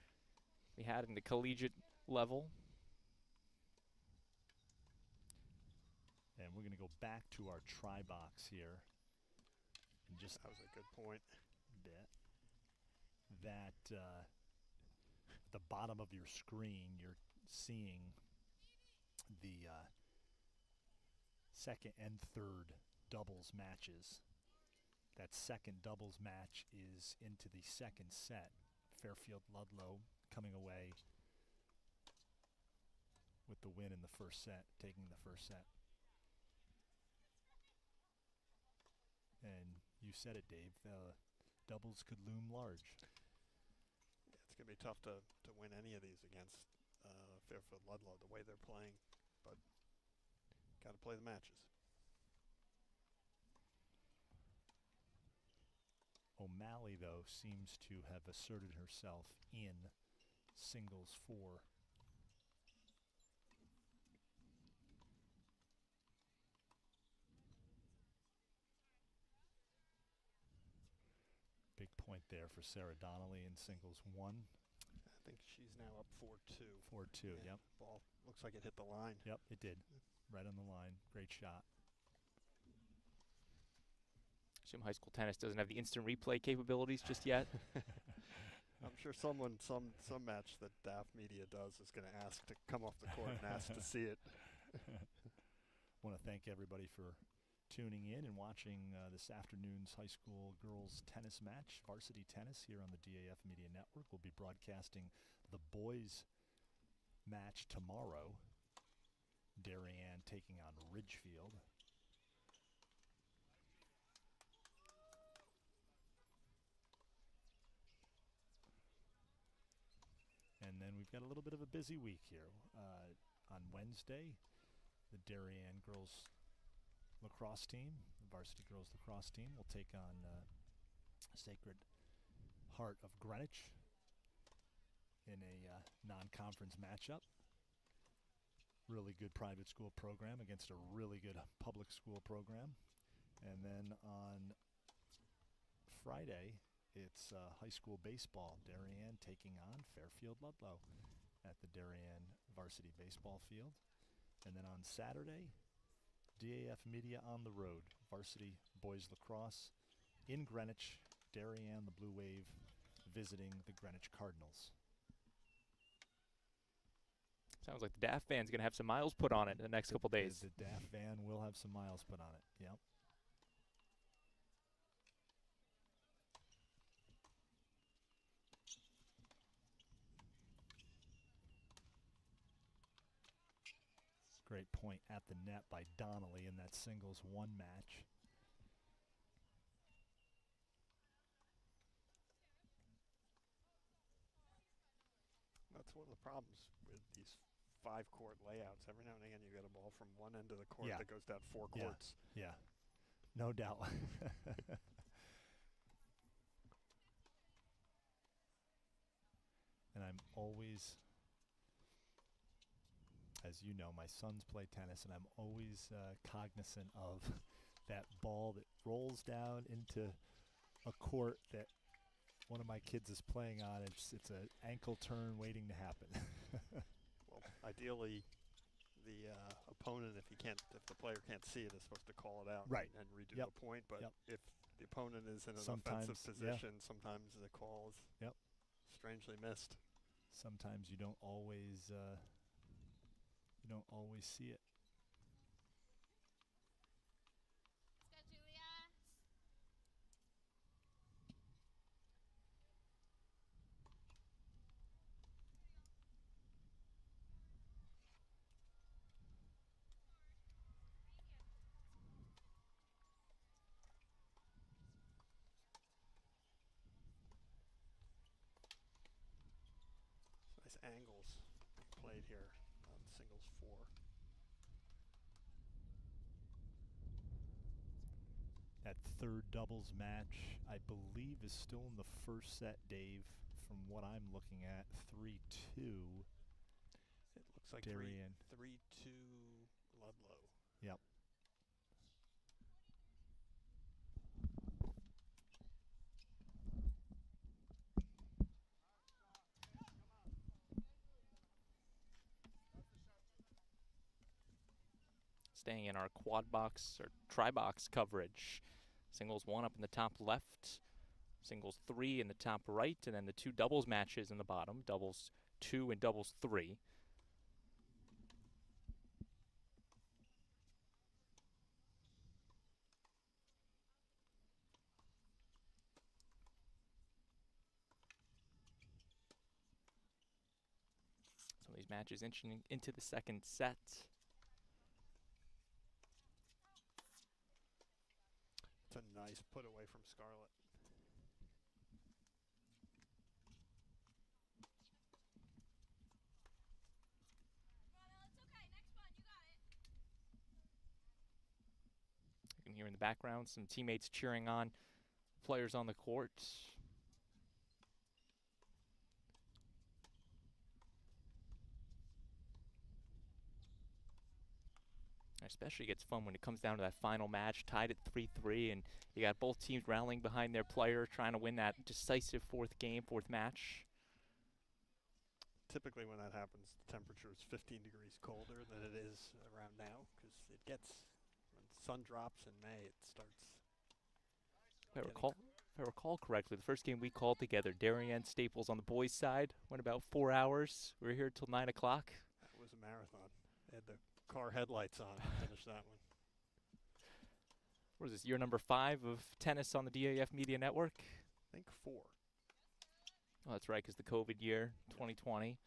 we had in the collegiate level. And we're going to go back to our try box here. And just That was a good point. bit. That the bottom of your screen, you're seeing the second and third doubles matches. That second doubles match is into the second set. Fairfield Ludlowe coming away with the win in the first set, taking the first set. And you said it, Dave, doubles could loom large. Yeah, it's going to be tough to win any of these against Fairfield Ludlowe the way they're playing, but got to play the matches. O'Malley, though, seems to have asserted herself in singles 4. Big point there for Sarah Donnelly in singles 1. I think she's now up 4-2. 4-2, Yeah, yep. Ball looks like it hit the line. Yep, it did. Right on the line. Great shot. Assume high school tennis doesn't have the instant replay capabilities just yet. I'm sure some match that DAF Media does is going to ask to come off the court and ask to see it. Want to thank everybody for tuning in and watching this afternoon's high school girls tennis match, varsity tennis here on the DAF Media Network. We'll be broadcasting the boys match tomorrow. Darien taking on Ridgefield. And then we've got a little bit of a busy week here. On Wednesday, the Darien girls lacrosse team, the varsity girls lacrosse team, will take on Sacred Heart of Greenwich in a non-conference matchup. Really good private school program against a really good public school program. And then on Friday, it's high school baseball. Darien taking on Fairfield Ludlowe at the Darien varsity baseball field. And then on Saturday, DAF Media on the road. Varsity boys lacrosse in Greenwich. Darien, the Blue Wave, visiting the Greenwich Cardinals. Sounds like the DAF van's going to have some miles put on it in the next couple days. The DAF van will have some miles put on it. Yep. Great point at the net by Donnelly in that singles 1 match. That's one of the problems with these 5-court layouts. Every now and again, you get a ball from one end of the court that goes down 4 courts. Yeah, no doubt. And I'm always, as you know, my sons play tennis, and I'm always cognizant of that ball that rolls down into a court that one of my kids is playing on. It's an ankle turn waiting to happen. Well, ideally, the opponent, if the player can't see it, is supposed to call it out and redo the point. But if the opponent is in an offensive position, sometimes the call is strangely missed. Sometimes you don't always see it. Nice angles played here on singles 4. That third doubles match, I believe, is still in the first set, Dave, from what I'm looking at. 3-2. It looks like Darien. 3-2 Ludlowe. Yep. Staying in our quad box or tri-box coverage. Singles 1 up in the top left, singles 3 in the top right, and then the 2 doubles matches in the bottom, doubles 2 and doubles 3. Some of these matches inching into the second set. It's a nice put away from Scarlett. You can hear in the background some teammates cheering on players on the court. Especially gets fun when it comes down to that final match, tied at 3-3, and you got both teams rallying behind their player, trying to win that decisive fourth match. Typically when that happens, the temperature is 15 degrees colder than it is around now, because it gets, when the sun drops in May, it starts. If I recall correctly, the first game we called together, Darien Staples on the boys' side, went about 4 hours. We were here till 9 o'clock. That was a marathon. They had the car headlights on to finish that one. What is this, year number 5 of tennis on the DAF Media Network? I think 4. Oh, that's right, because the COVID year, 2020.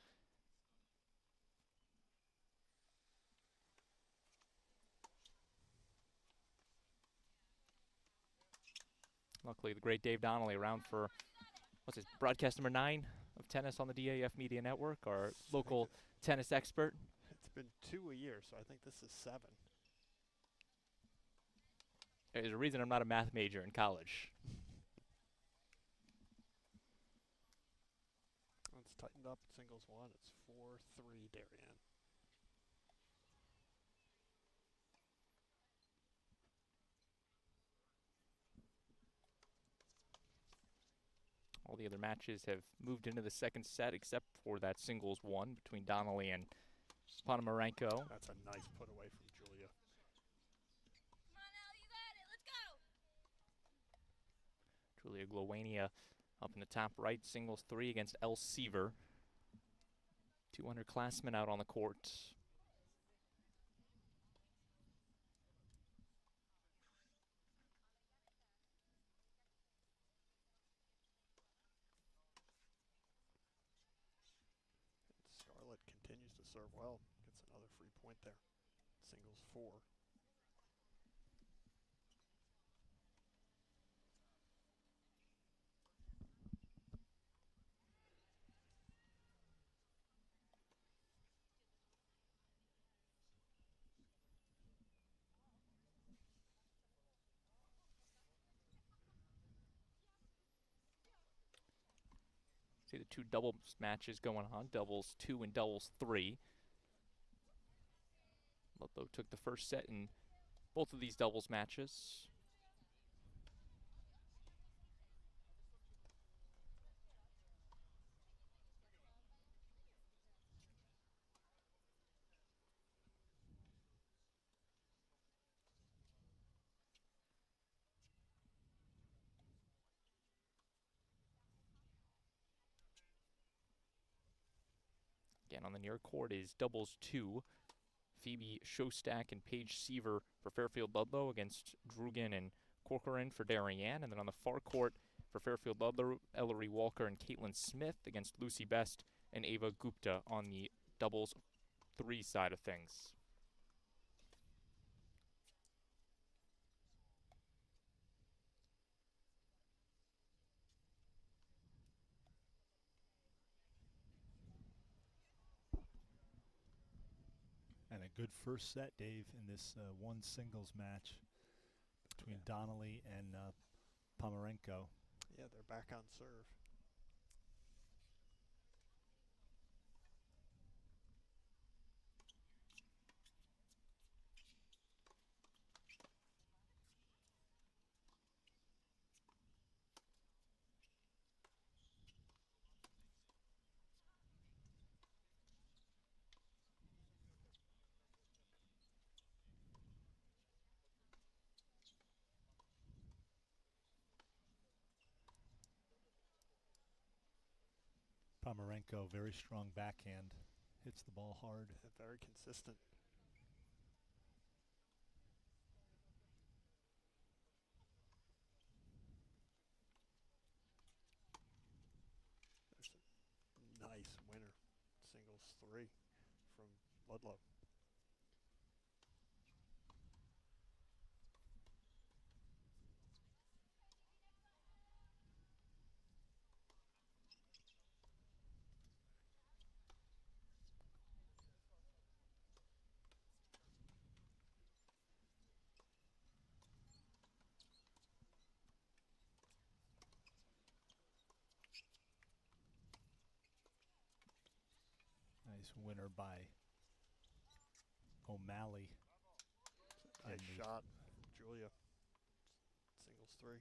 Luckily, the great Dave Donnelly around for, what's his, broadcast number 9 of tennis on the DAF Media Network, our local tennis expert. It's been 2 a year, so I think this is 7. There's a reason I'm not a math major in college. It's tightened up at singles 1. It's 4-3 Darien. All the other matches have moved into the second set except for that singles 1 between Donnelly and Ponomarenko. That's a nice put away from Julia. Come on, Elle, you got it. Let's go. Julia Glowania up in the top right, singles 3 against Elle Seaver. 2 underclassmen out on the court. Scarlett continues to serve well. Gets another free point there. Singles 4. See the 2 doubles matches going on, doubles 2 and doubles 3. Ludlowe took the first set in both of these doubles matches. Again, on the near court is doubles 2. Phoebe Shostak and Paige Seaver for Fairfield Ludlowe against Drugan and Corcoran for Darien. And then on the far court for Fairfield Ludlowe, Ellery Walker and Caitlin Smith against Lucy Best and Ava Gupta on the doubles 3 side of things. And a good first set, Dave, in this one singles match between Donnelly and Pomerenko. Yeah, they're back on serve. Pomerenko, very strong backhand, hits the ball hard. Very consistent. There's a nice winner, singles 3 from Ludlowe. Nice winner by O'Malley. Nice shot, Julia. Singles 3.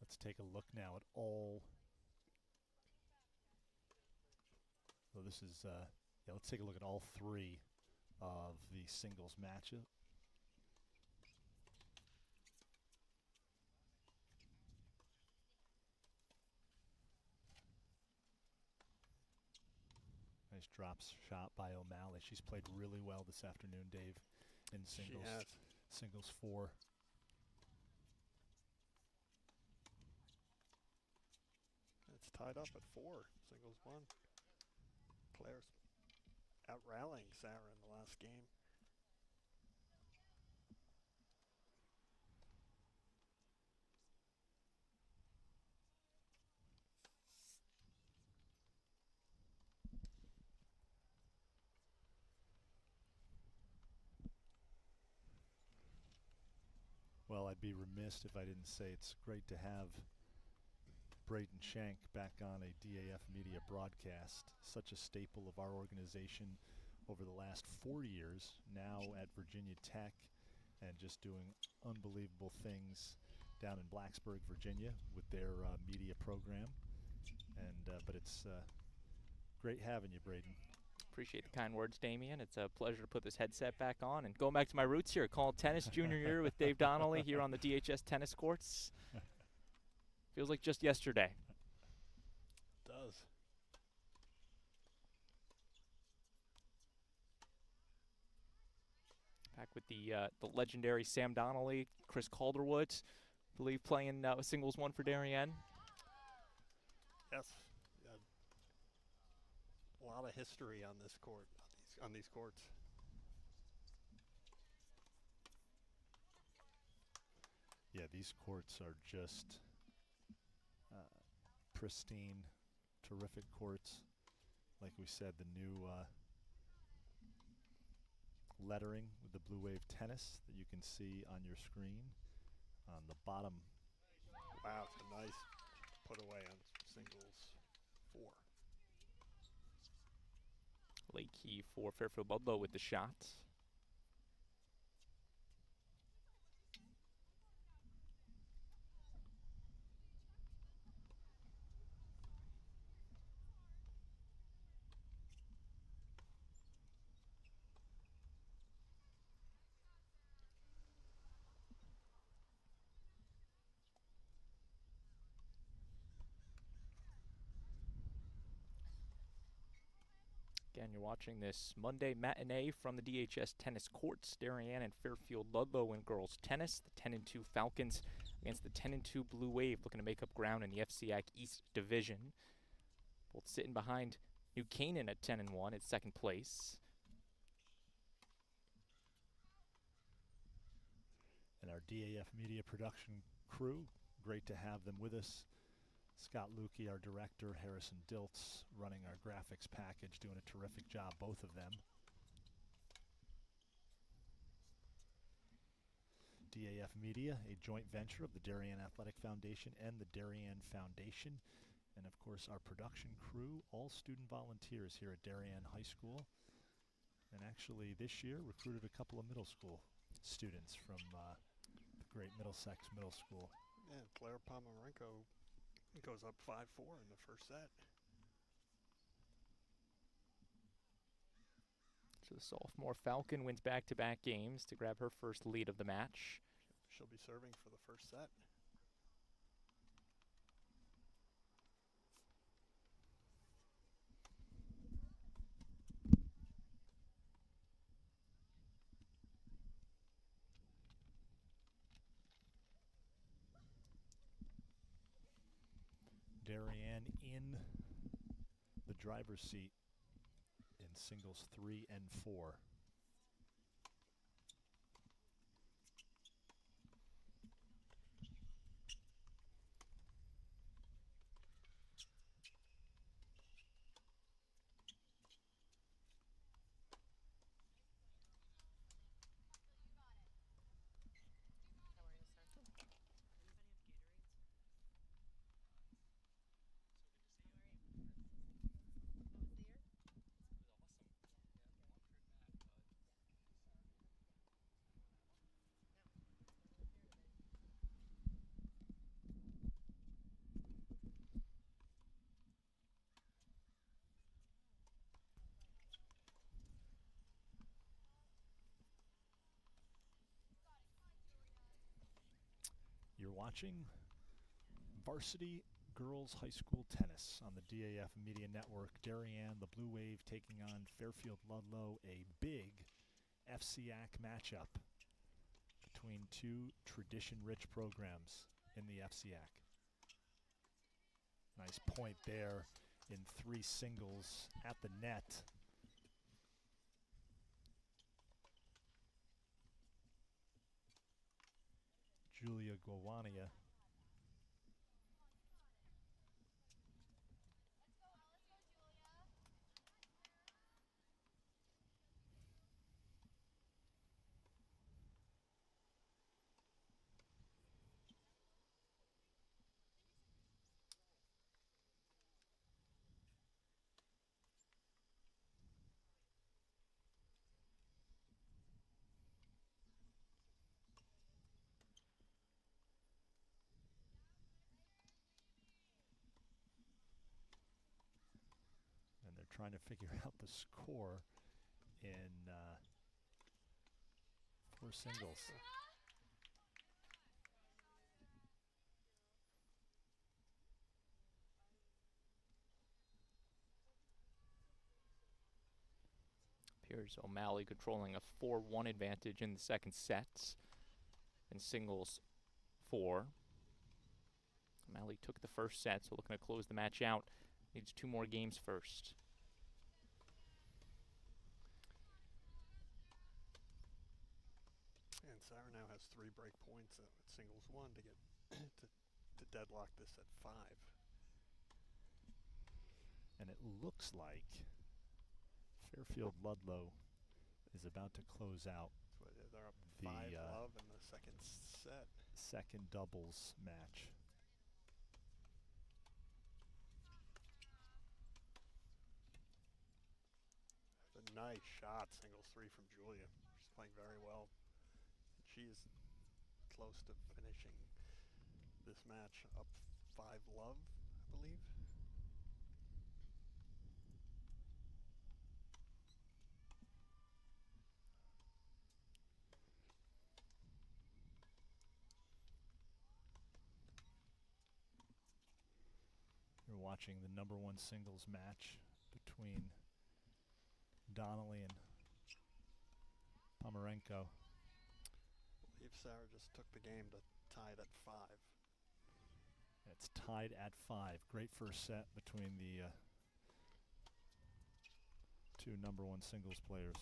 Let's take a look now at all. So this is, let's take a look at all 3 of the singles matches. Nice drops shot by O'Malley. She's played really well this afternoon, Dave, in singles. She has. Singles 4. It's tied up at 4. Singles 1. Claire's out rallying Sarah in the last game. Well, I'd be remiss if I didn't say it's great to have Braden Shank back on a DAF Media broadcast, such a staple of our organization over the last 4 years, now at Virginia Tech, and just doing unbelievable things down in Blacksburg, Virginia with their media program. And but it's great having you, Braden. Appreciate the kind words, Damien. It's a pleasure to put this headset back on and going back to my roots here, calling tennis junior year with Dave Donnelly here on the DHS tennis courts. Feels like just yesterday. It does. Back with the legendary Sam Donnelly, Chris Calderwood, I believe playing singles 1 for Darien. Yes. A lot of history on this court, on these courts. Yeah, these courts are just pristine, terrific courts. Like we said, the new lettering with the Blue Wave Tennis that you can see on your screen on the bottom. Wow, it's a nice put away on singles 4. Late key for Fairfield Ludlowe with the shot. Again, you're watching this Monday matinee from the DHS tennis courts. Darien and Fairfield Ludlowe in girls tennis. The 10-2 Falcons against the 10-2 Blue Wave, looking to make up ground in the FCIAC East Division. Both sitting behind New Canaan at 10-1 at second place. And our DAF Media production crew, great to have them with us. Scott Lukey, our director, Harrison Diltz, running our graphics package, doing a terrific job, both of them. DAF Media, a joint venture of the Darien Athletic Foundation and the Darien Foundation. And of course, our production crew, all student volunteers here at Darien High School. And actually, this year, recruited a couple of middle school students from the great Middlesex Middle School. And Claire Pomerenko goes up 5-4 in the first set. So the sophomore Falcon wins back-to-back games to grab her first lead of the match. She'll be serving for the first set. Darien in the driver's seat in singles 3 and 4. You're watching Varsity Girls High School Tennis on the DAF Media Network. Darien, the Blue Wave, taking on Fairfield Ludlowe, a big FCIAC matchup between two tradition-rich programs in the FCIAC. Nice point there in 3 singles at the net. Julia Gwawania. Trying to figure out the score in 4 singles. Appears O'Malley controlling a 4-1 advantage in the second set. In singles 4, O'Malley took the first set, so looking to close the match out. Needs 2 more games first. And Sarah now has 3 break points at singles 1 to get to deadlock this at 5. And it looks like Fairfield Ludlowe is about to close out So they're up the 5-love in the second set. second doubles match. A nice shot, singles 3 from Julia. She's playing very well. She is close to finishing this match up 5-love, I believe. You're watching the #1 singles match between Donnelly and Pomerenko. I believe Sarah just took the game to tie it at 5. It's tied at 5. Great first set between the 2 #1 singles players.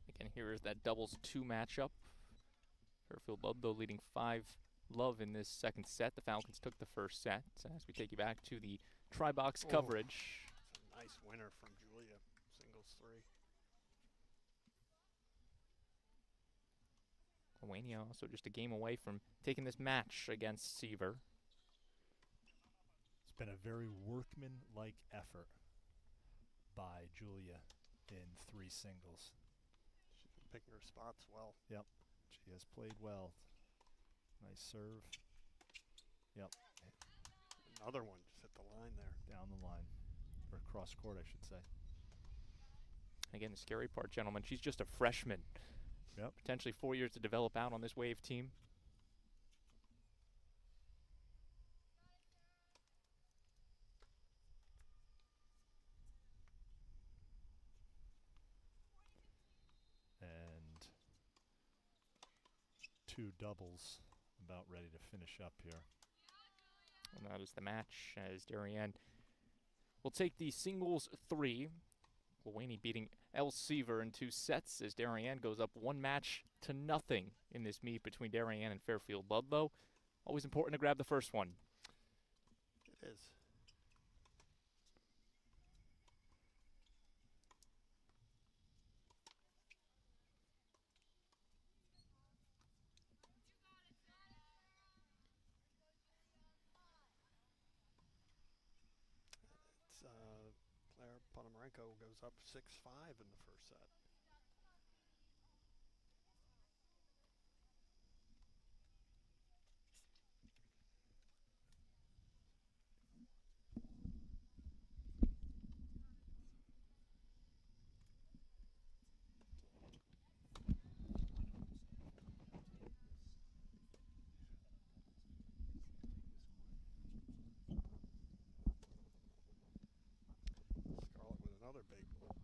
Again, here is that doubles 2 matchup. Fairfield Ludlowe leading 5-love in this second set. The Falcons took the first set. As we take you back to the tri-box coverage. It's a nice winner from Julia, singles 3. Lithuania also just a game away from taking this match against Seaver. It's been a very workman-like effort by Julia in 3 singles. She's been picking her spots well. Yep, she has played well. Nice serve. Yep, Another one just hit the line there. down the line, or cross court, I should say. Again, the scary part, gentlemen, she's just a freshman. Yep. Potentially 4 years to develop out on this Wave team. And 2 doubles about ready to finish up here. And that is the match as Darien will take the singles 3. Lithuania beating El Seaver in 2 sets as Darien goes up 1-0 in this meet between Darien and Fairfield Ludlowe. Always important to grab the first one. It is. Claire Ponomarenko goes up 6-5 in the first set. Scarlett with another big shot.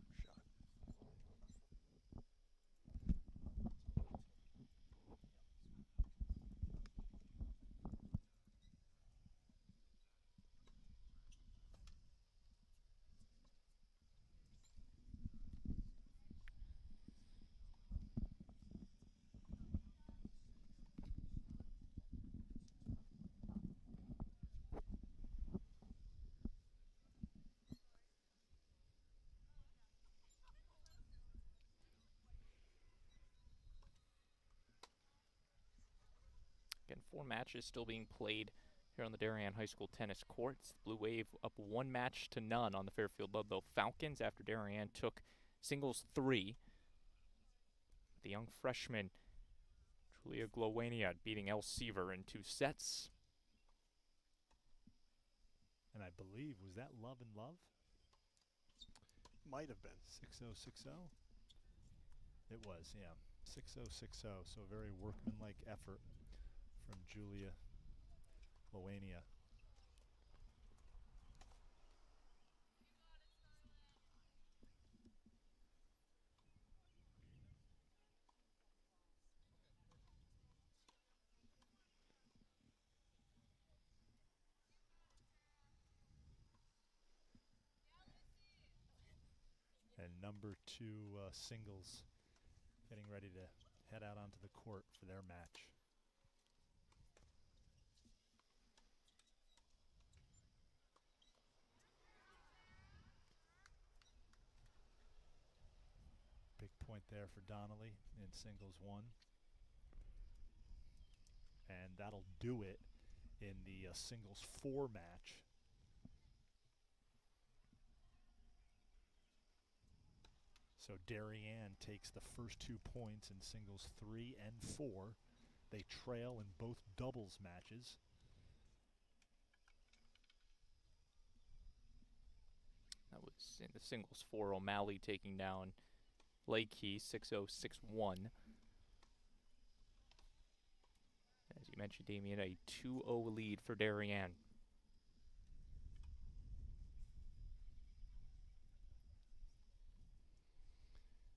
Again, 4 matches still being played here on the Darien High School tennis courts. Blue Wave up 1-0 on the Fairfield Ludlowe Falcons after Darien took singles 3. The young freshman Julia Glowania beating El Seaver in 2 sets. And I believe, was that Love and Love? Might have been. 6060? It was, yeah. 6060. So a very workmanlike effort from Julia Loania. And number 2 singles getting ready to head out onto the court for their match. Big point there for Donnelly in singles 1. And that'll do it in the singles 4 match. So Darien takes the first 2 points in singles 3 and 4. They trail in both doubles matches. That was in the singles 4. O'Malley taking down Lakey 6061. As you mentioned, Damien, a 2-0 lead for Darien.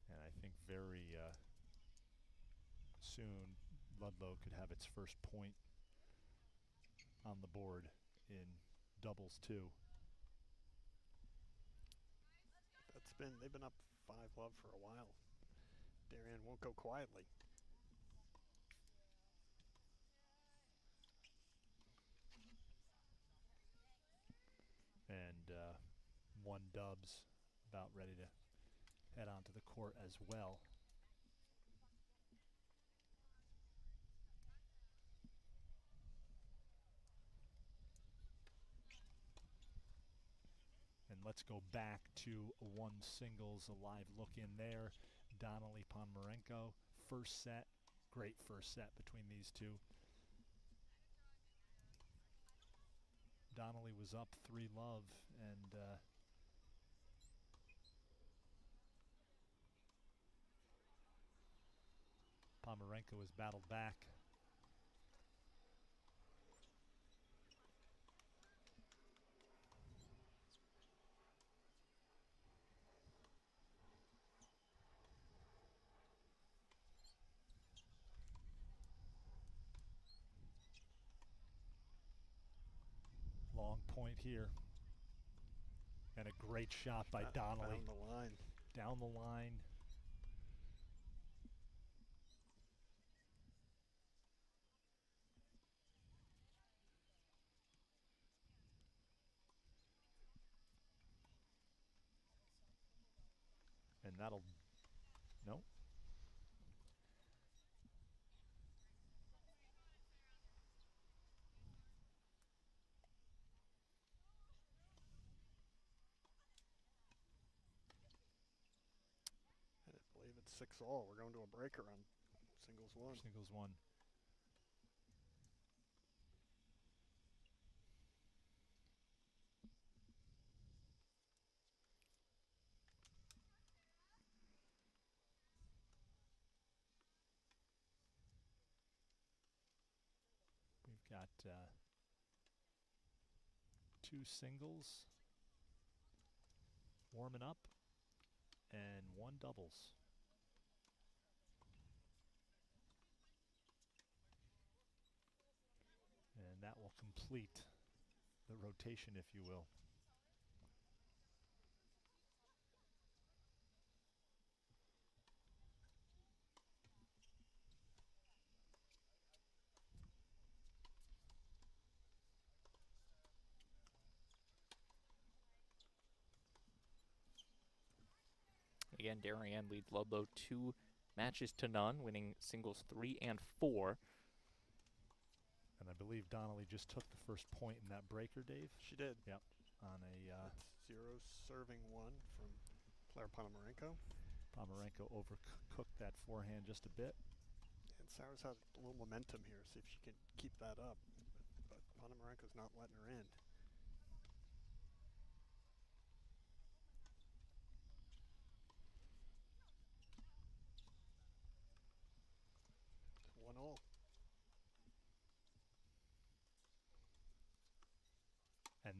And I think very soon Ludlowe could have its first point on the board in doubles 2. They've been up 5-love for a while. Darien won't go quietly. And 1 dubs about ready to head onto the court as well. And let's go back to 1 singles, a live look in there. Donnelly Ponomarenko, first set, great first set between these two. Donnelly was up 3-love, and Ponomarenko has battled back. Long point here. And a great shot by Donnelly. Down the line. Down the line. And that'll, no. I believe it's 6-all. We're going to a breaker on singles 1. Singles 1. We've got 2 singles warming up and 1 doubles. And that will complete the rotation, if you will. Again, Darien leads Ludlowe 2 matches to none, winning singles 3 and 4. And I believe Donnelly just took the first point in that breaker, Dave. She did. Yep. On a It's 0 serving 1 from player Ponomarenko. Ponomarenko overcooked that forehand just a bit. And Sowers has a little momentum here. See if she can keep that up. But Ponomarenko's not letting her in.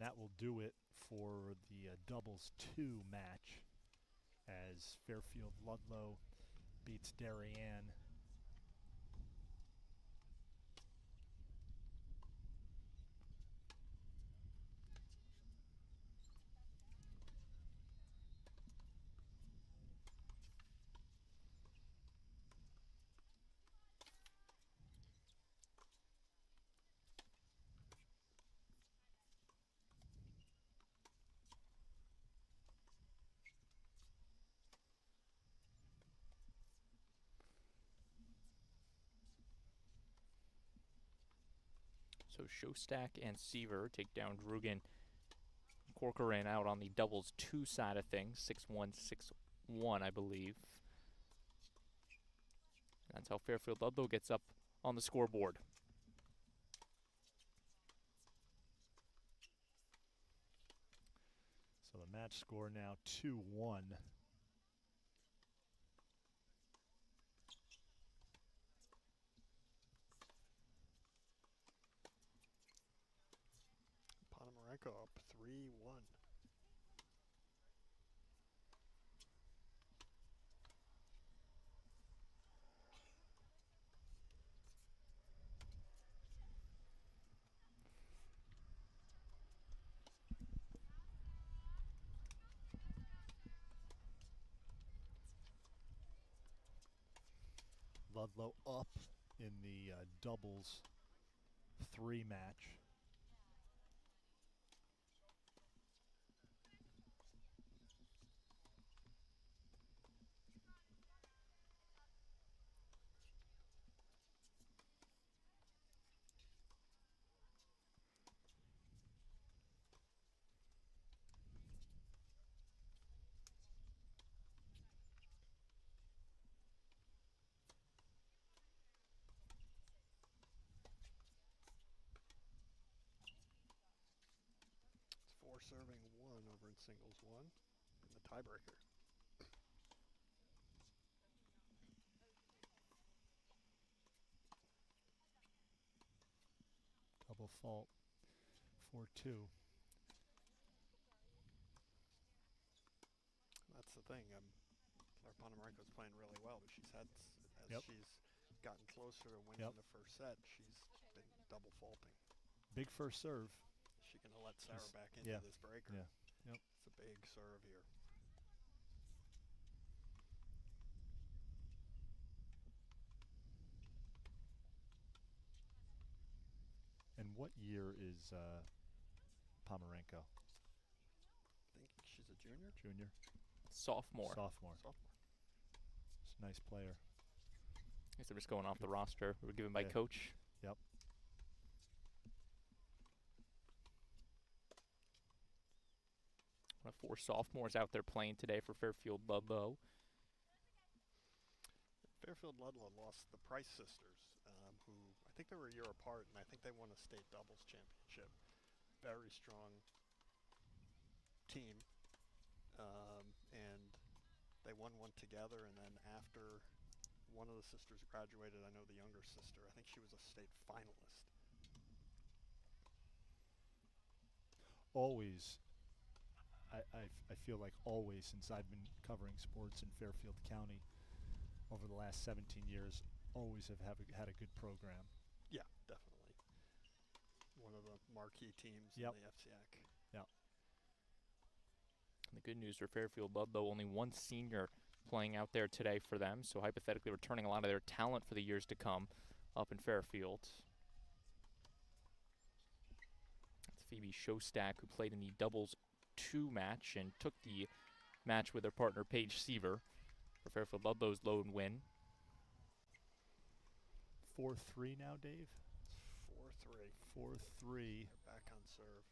that will do it for the doubles 2 match as Fairfield Ludlowe beats Darien. So Shostak and Seaver take down Drugan. Corcoran out on the doubles 2 side of things, 6-1, 6-1, I believe. That's how Fairfield Ludlowe gets up on the scoreboard. So the match score now 2-1. Ponomarenko up 3-1. Ludlowe up in the doubles 3 match. Serving 1 over in singles 1 in the tiebreaker. Double fault 4-2. That's the thing. Claire Ponomarenko's playing really well, but she's had, as Yep. she's gotten closer to winning Yep. the first set, she's been double faulting. Big first serve. Is she going to let Sarah She's- back into yeah. this breaker? Yeah. Yep. It's a big serve here. And what year is Pomerenko? I think she's a junior. Junior? Sophomore. Sophomore. She's a nice player. I guess they're just going off the roster. We were given by Yeah. coach. Yep. One of 4 sophomores out there playing today for Fairfield Ludlowe. Fairfield Ludlowe lost the Price sisters, who I think they were a year apart, and I think they won a state doubles championship. Very strong team, and they won one together. And then after one of the sisters graduated, I know the younger sister, I think she was a state finalist. Always, I feel like always since I've been covering sports in Fairfield County over the last 17 years, always have had a good program. Yeah, definitely. One of the marquee teams Yep. in the FCIAC. Yep. And the good news for Fairfield Ludlowe, only 1 senior playing out there today for them, so hypothetically returning a lot of their talent for the years to come up in Fairfield. That's Phoebe Shostak, who played in the doubles 2 match and took the match with her partner Paige Seaver for Fairfield Ludlowe's lone win. 4-3 now, Dave? 4-3. 4-3. They're back on serve.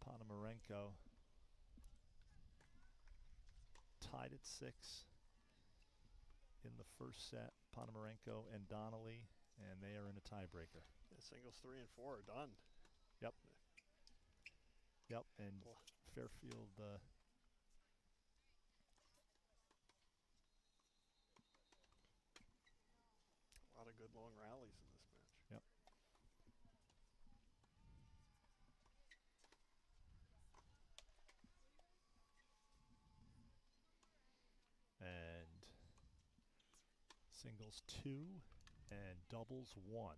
Ponomarenko tied at 6 in the first set. Ponomarenko and Donnelly, and they are in a tiebreaker. Yeah, singles 3 and 4 are done. Yep. Yep, and Well, Fairfield a lot of good long rallies in this match. Yep. Singles 2 and doubles 1.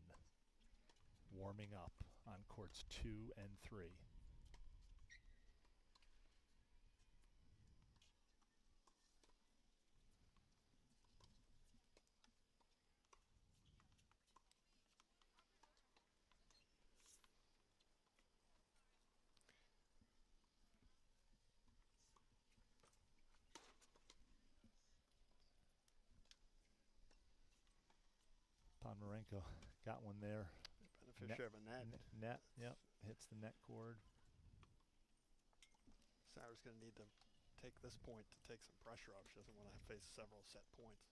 Warming up on courts 2 and 3. Ponomarenko got one there. Beneficiary of a net. Net, yep, hits the net cord. Sarah's going to need to take this point to take some pressure off. She doesn't want to face several set points.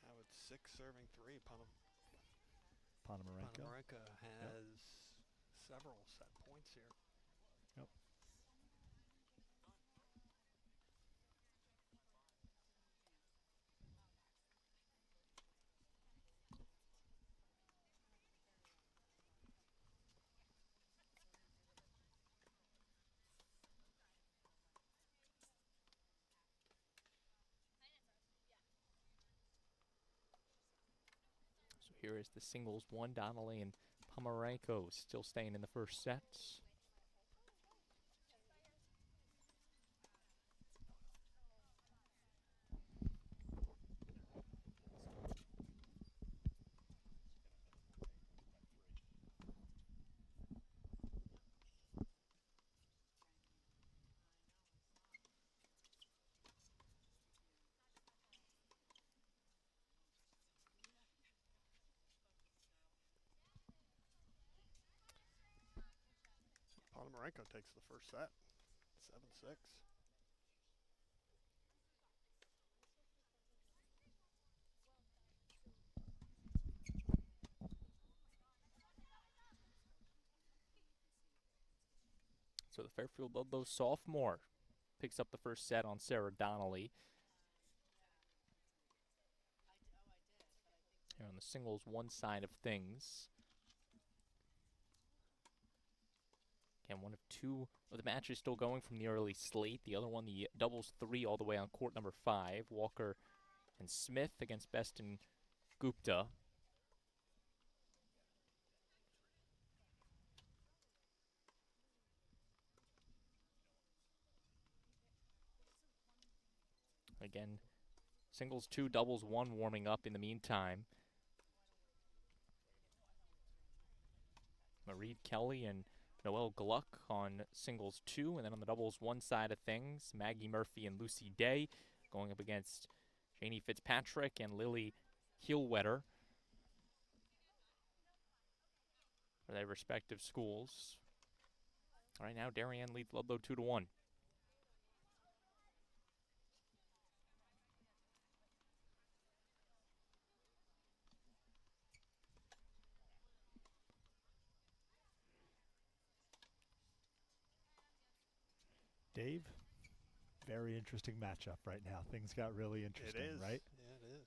Now it's 6 serving 3. Ponomarenko. Ponomarenko has several set points here. Yep. So here is the singles 1, Donnelly and Ponomarenko still staying in the first set. Ponomarenko takes the first set. 7-6. So the Fairfield Ludlowe sophomore picks up the first set on Sarah Donnelly. Here on the singles 1 side of things. Again, one of 2 of the matches still going from the early slate. The other one, the doubles 3 all the way on court number 5. Walker and Smith against Best and Gupta. Again, singles 2, doubles 1 warming up in the meantime. Marie Kelly and Noelle Gluck on singles 2, and then on the doubles 1 side of things, Maggie Murphy and Lucy Day going up against Janie Fitzpatrick and Lily Heelwetter for their respective schools. All right, now Darien leads Ludlowe 2-1. Dave, very interesting matchup right now. Things got really interesting, It is. right? Yeah, it is.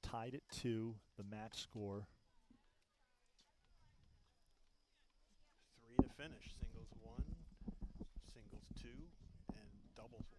Tied at 2, the match score. 3 to finish. Singles 1, singles 2, and doubles 1.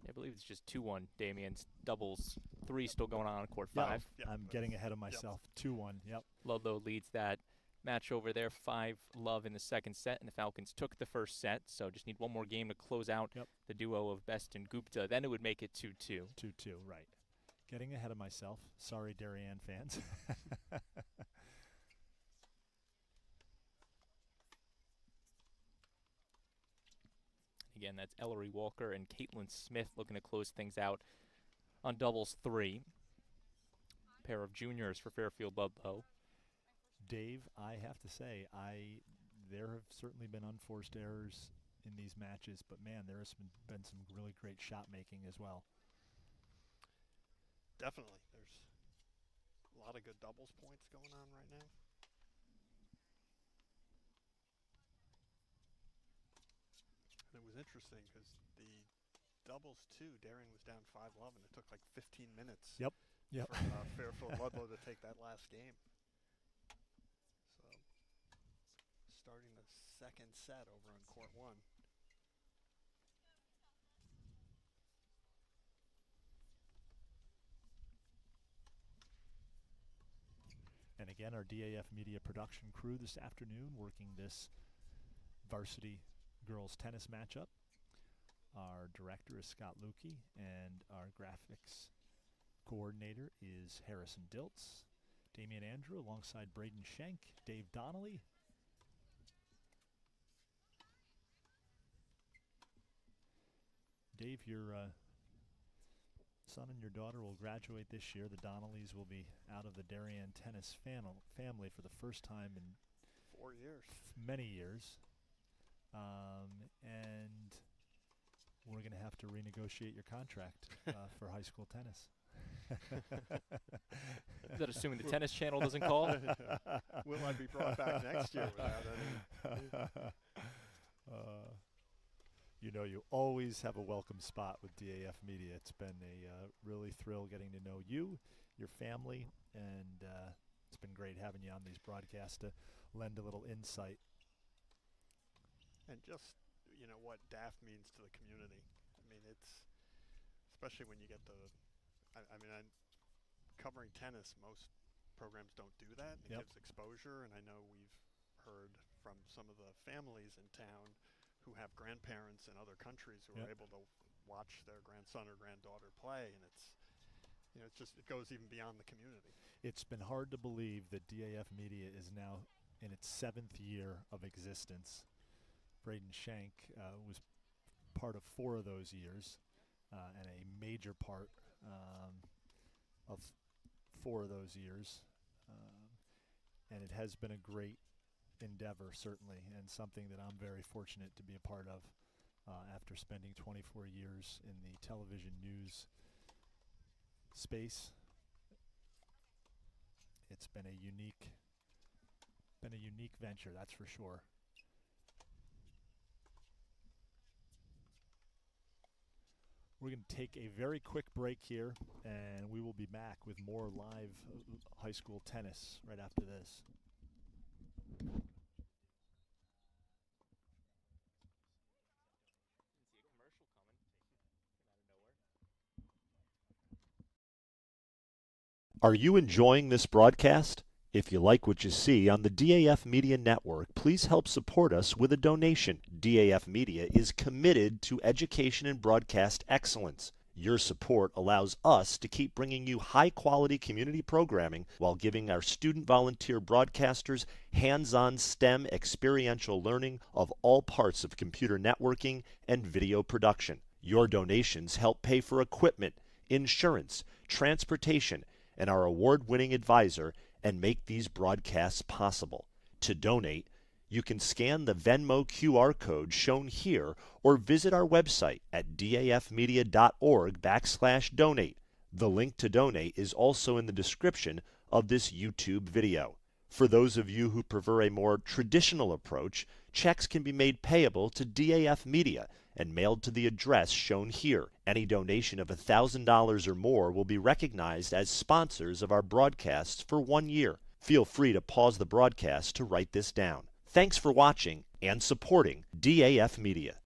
I believe it's just 2-1, Damien's doubles 3 still going on court 5. Yep, I'm getting ahead of myself. 2-1, yep. Ludlow leads that match over there, 5-love in the second set, and the Falcons took the first set, so just need one more game to close out the duo of Best and Gupta. Then it would make it 2-2. 2-2, right. Getting ahead of myself. Sorry, Darien fans. Again, that's Ellery Walker and Caitlin Smith looking to close things out on doubles 3. Pair of juniors for Fairfield Ludlowe. Dave, I have to say, there have certainly been unforced errors in these matches, but man, there has been some really great shot making as well. definitely. There's a lot of good doubles points going on right now. And it was interesting because the doubles too, Darien was down 5-love, and it took like 15 minutes Yep. for Fairfield Ludlowe to take that last game. So starting the second set over on court 1. And again, our DAF Media production crew this afternoon working this varsity girls tennis matchup. Our director is Scott Lukey, and our graphics coordinator is Harrison Diltz. Damian Andrew alongside Braden Schenk, Dave Donnelly. Dave, your son and your daughter will graduate this year. The Donnellys will be out of the Darien tennis family for the first time in 4 years. Many years. And we're going to have to renegotiate your contract for high school tennis. Is that assuming the tennis channel doesn't call? Will I be brought back next year without any? You know, you always have a welcome spot with DAF Media. It's been a really thrill getting to know you, your family, and it's been great having you on these broadcasts to lend a little insight. And just, you know, what DAF means to the community. I mean, it's, especially when you get the, I mean, covering tennis, most programs don't do that. It gives exposure, and I know we've heard from some of the families in town who have grandparents in other countries who are able to watch their grandson or granddaughter play, and it's, you know, it's just, it goes even beyond the community. It's been hard to believe that DAF Media is now in its 7th year of existence. Braden Schenk was part of 4 of those years, and a major part of 4 of those years. And it has been a great endeavor, certainly, and something that I'm very fortunate to be a part of after spending 24 years in the television news space. It's been a unique venture, that's for sure. We're going to take a very quick break here, and we will be back with more live high school tennis right after this. Are you enjoying this broadcast? If you like what you see on the DAF Media Network, please help support us with a donation. DAF Media is committed to education and broadcast excellence. Your support allows us to keep bringing you high-quality community programming while giving our student volunteer broadcasters hands-on STEM experiential learning of all parts of computer networking and video production. Your donations help pay for equipment, insurance, transportation, and our award-winning advisor, and make these broadcasts possible. To donate, you can scan the Venmo QR code shown here or visit our website at dafmedia.org/donate. The link to donate is also in the description of this YouTube video. For those of you who prefer a more traditional approach, checks can be made payable to DAF Media and mailed to the address shown here. Any donation of $1,000 or more will be recognized as sponsors of our broadcasts for 1 year. Feel free to pause the broadcast to write this down. Thanks for watching and supporting DAF Media.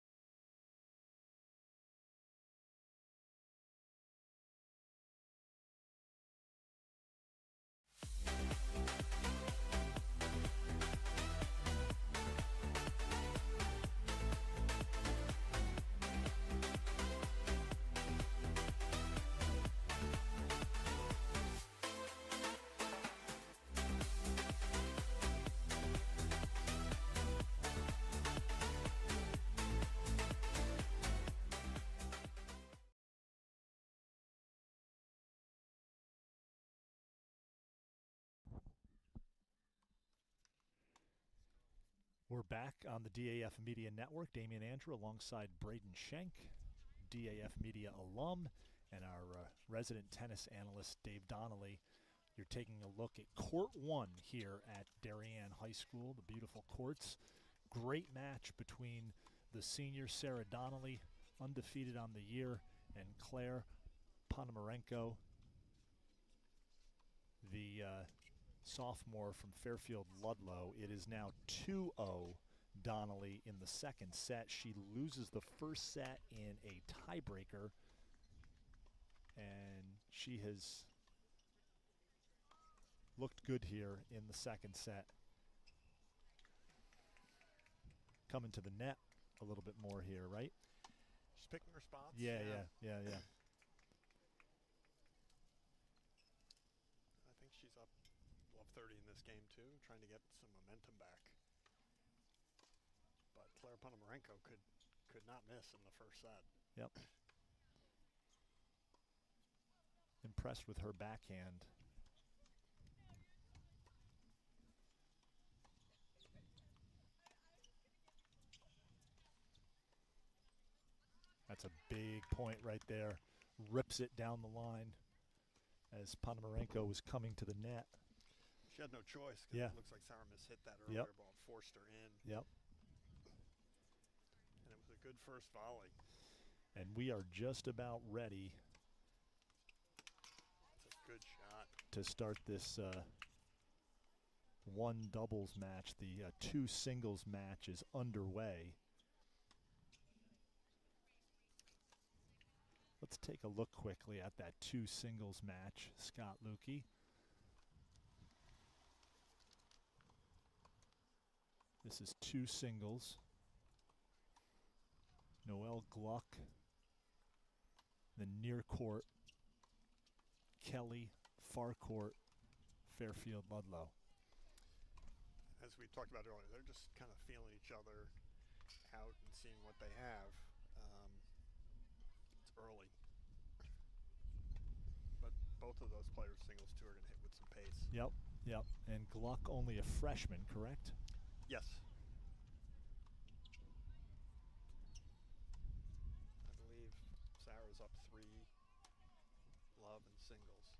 We're back on the DAF Media Network. Damian Andrew alongside Braden Schenk, DAF Media alum, and our resident tennis analyst Dave Donnelly. You're taking a look at Court 1 here at Darien High School, the beautiful courts. Great match between the senior Sarah Donnelly, undefeated on the year, and Claire Ponomarenko, the sophomore from Fairfield Ludlowe. It is now 2-0 Donnelly in the second set. She loses the first set in a tiebreaker, and she has looked good here in the second set. Coming to the net a little bit more here, right? She's picking her spots. Yeah. I think she's up above 30 in this game too, trying to get some momentum back. But Claire Ponomarenko could not miss in the first set. Yep. Impressed with her backhand. That's a big point right there. Rips it down the line as Ponomarenko was coming to the net. She had no choice because it looks like Sarah hit that earlier ball and forced her in. Yep. And it was a good first volley. And we are just about ready. It's a good shot. To start this one doubles match. The two singles match is underway. Let's take a look quickly at that two singles match, Scott Lukey. This is two singles. Noelle Gluck, the near court, Kelly, far court, Fairfield Ludlowe. As we talked about earlier, they're just kind of feeling each other out and seeing what they have. It's early. But both of those players, singles two, are going to hit with some pace. Yep. And Gluck only a freshman, correct? Yes. I believe Sarah's up 3 love and singles.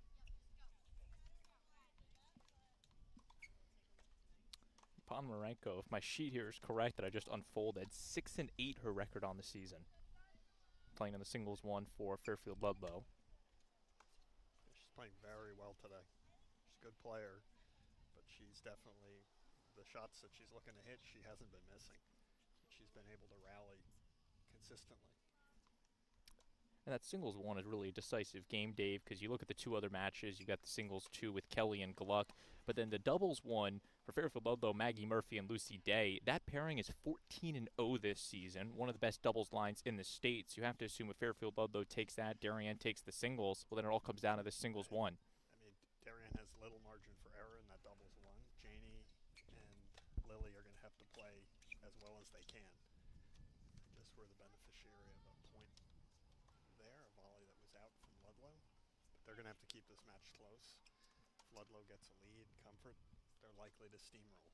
Ponomarenko, if my sheet here is correct that I just unfolded, 6-8 her record on the season. Playing in the singles one for Fairfield Ludlowe. She's playing very well today. She's a good player, but she's definitely, the shots that she's looking to hit, she hasn't been missing. She's been able to rally consistently. And that singles one is really a decisive game, Dave, because you look at the two other matches, you got the singles two with Kelly and Gluck, but then the doubles one for Fairfield Ludlowe, Maggie Murphy and Lucy Day, that pairing is 14-0 this season, one of the best doubles lines in the state. So you have to assume if Fairfield Ludlowe takes that, Darien takes the singles, well then it all comes down to the singles one. I mean, Darien has little margin for error in that doubles one. Janie and Lily are going to have to play as well as they can. Just were the beneficiary of a point there, a volley that was out from Ludlow. But they're going to have to keep this match close. If Ludlow gets a lead, comfort, they're likely to steamroll.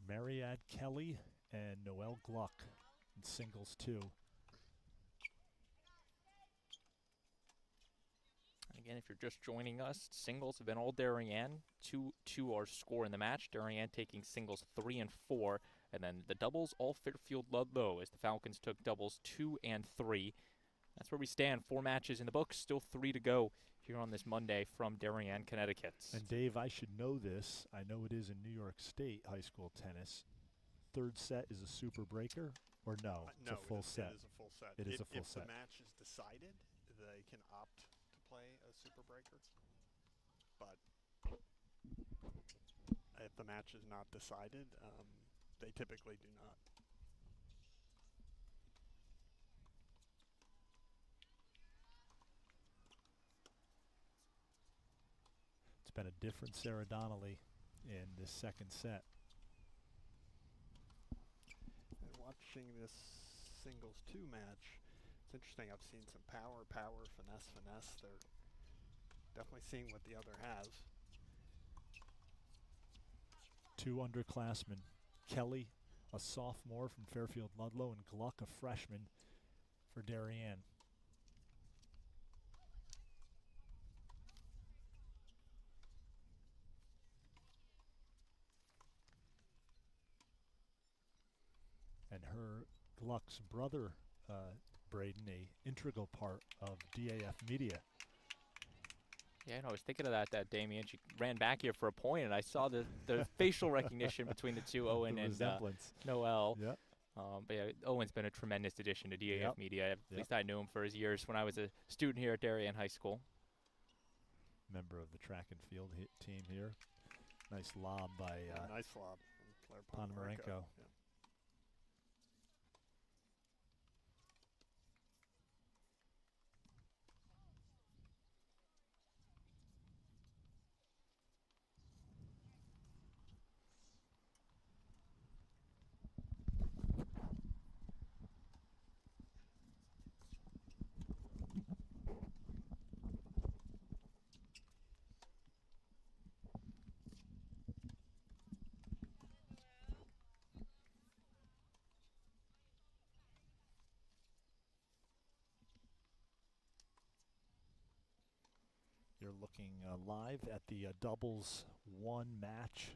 Mariad Kelly and Noelle Gluck in singles two. Again, if you're just joining us, singles have been all Darien. 2-2 our score in the match. Darien taking singles 3 and 4. And then the doubles, all Fairfield Ludlowe, as the Falcons took doubles 2 and 3. That's where we stand. 4 matches in the books, still 3 to go here on this Monday from Darien, Connecticut. And Dave, I should know this. I know it is in New York State high school tennis. Third set is a super breaker, or no? It's No, a full set. It is a full set. It is a full if set. the match is decided, they can opt to play a super breaker. But if the match is not decided, they typically do not. It's been a different Sarah Donnelly in this second set. And watching this singles two match, it's interesting. I've seen some power, finesse. They're definitely seeing what the other has. Two underclassmen. Kelly, a sophomore from Fairfield Ludlowe, and Gluck, a freshman for Darien. Gluck's brother, Braden, a integral part of DAF Media. Yeah, I was thinking of that Damien. She ran back here for a point, and I saw the facial recognition between the two, Owen The and resemblance. Noel. Yeah. But yeah, Owen's been a tremendous addition to DAF Yep. Media. At Yep. least I knew him for his years when I was a student here at Darien High School. Member of the track and field team here. Nice lob by Nice lob from Claire Ponomarenko. Yeah. You're looking live at the doubles one match.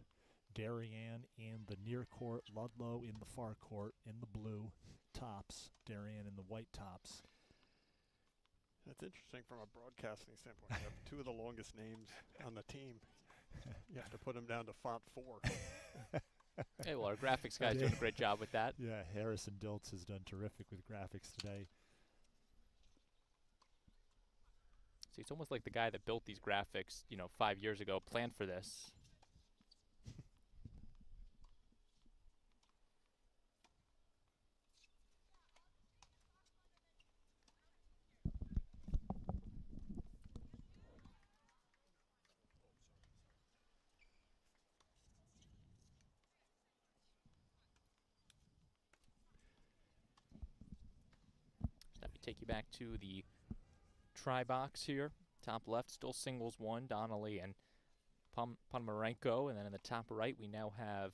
Darien in the near court, Ludlowe in the far court in the blue tops, Darien in the white tops. That's interesting from a broadcasting standpoint. You have two of the longest names on the team. You have to put them down to font 4. Hey, well, our graphics guy's doing a great job with that. Yeah, Harrison Diltz has done terrific with graphics today. See, it's almost like the guy that built these graphics, 5 years ago, planned for this. Let me take you back to the try box here. Top left, still singles 1, Donnelly and Ponomarenko. And then in the top right, we now have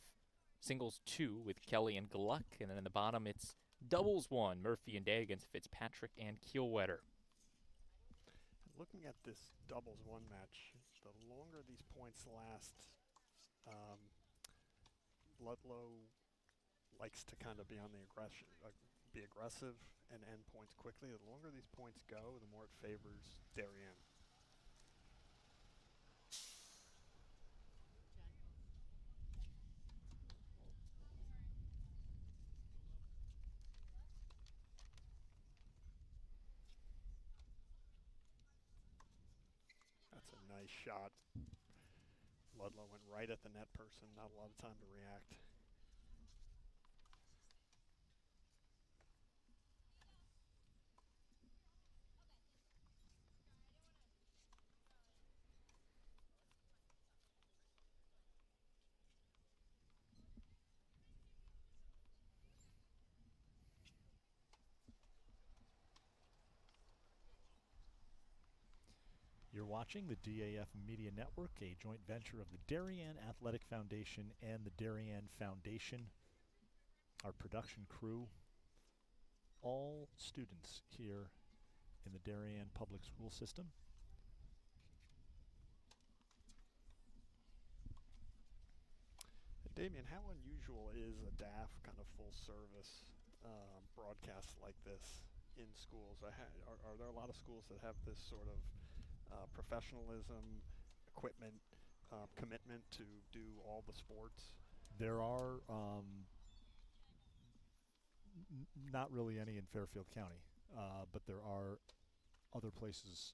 singles 2 with Kelly and Gluck. And then in the bottom, it's doubles 1, Murphy and Day against Fitzpatrick and Kielwetter. Looking at this doubles 1 match, the longer these points last, Ludlowe likes to kind of be on the aggression, be aggressive and end points quickly. The longer these points go, the more it favors Darien. That's a nice shot. Ludlowe went right at the net person, not a lot of time to react. You're watching the DAF Media Network, a joint venture of the Darien Athletic Foundation and the Darien Foundation. Our production crew, all students here in the Darien public school system. Damien, how unusual is a DAF kind of full service broadcast like this in schools? Are there a lot of schools that have this sort of professionalism, equipment, commitment to do all the sports? There are not really any in Fairfield County, but there are other places,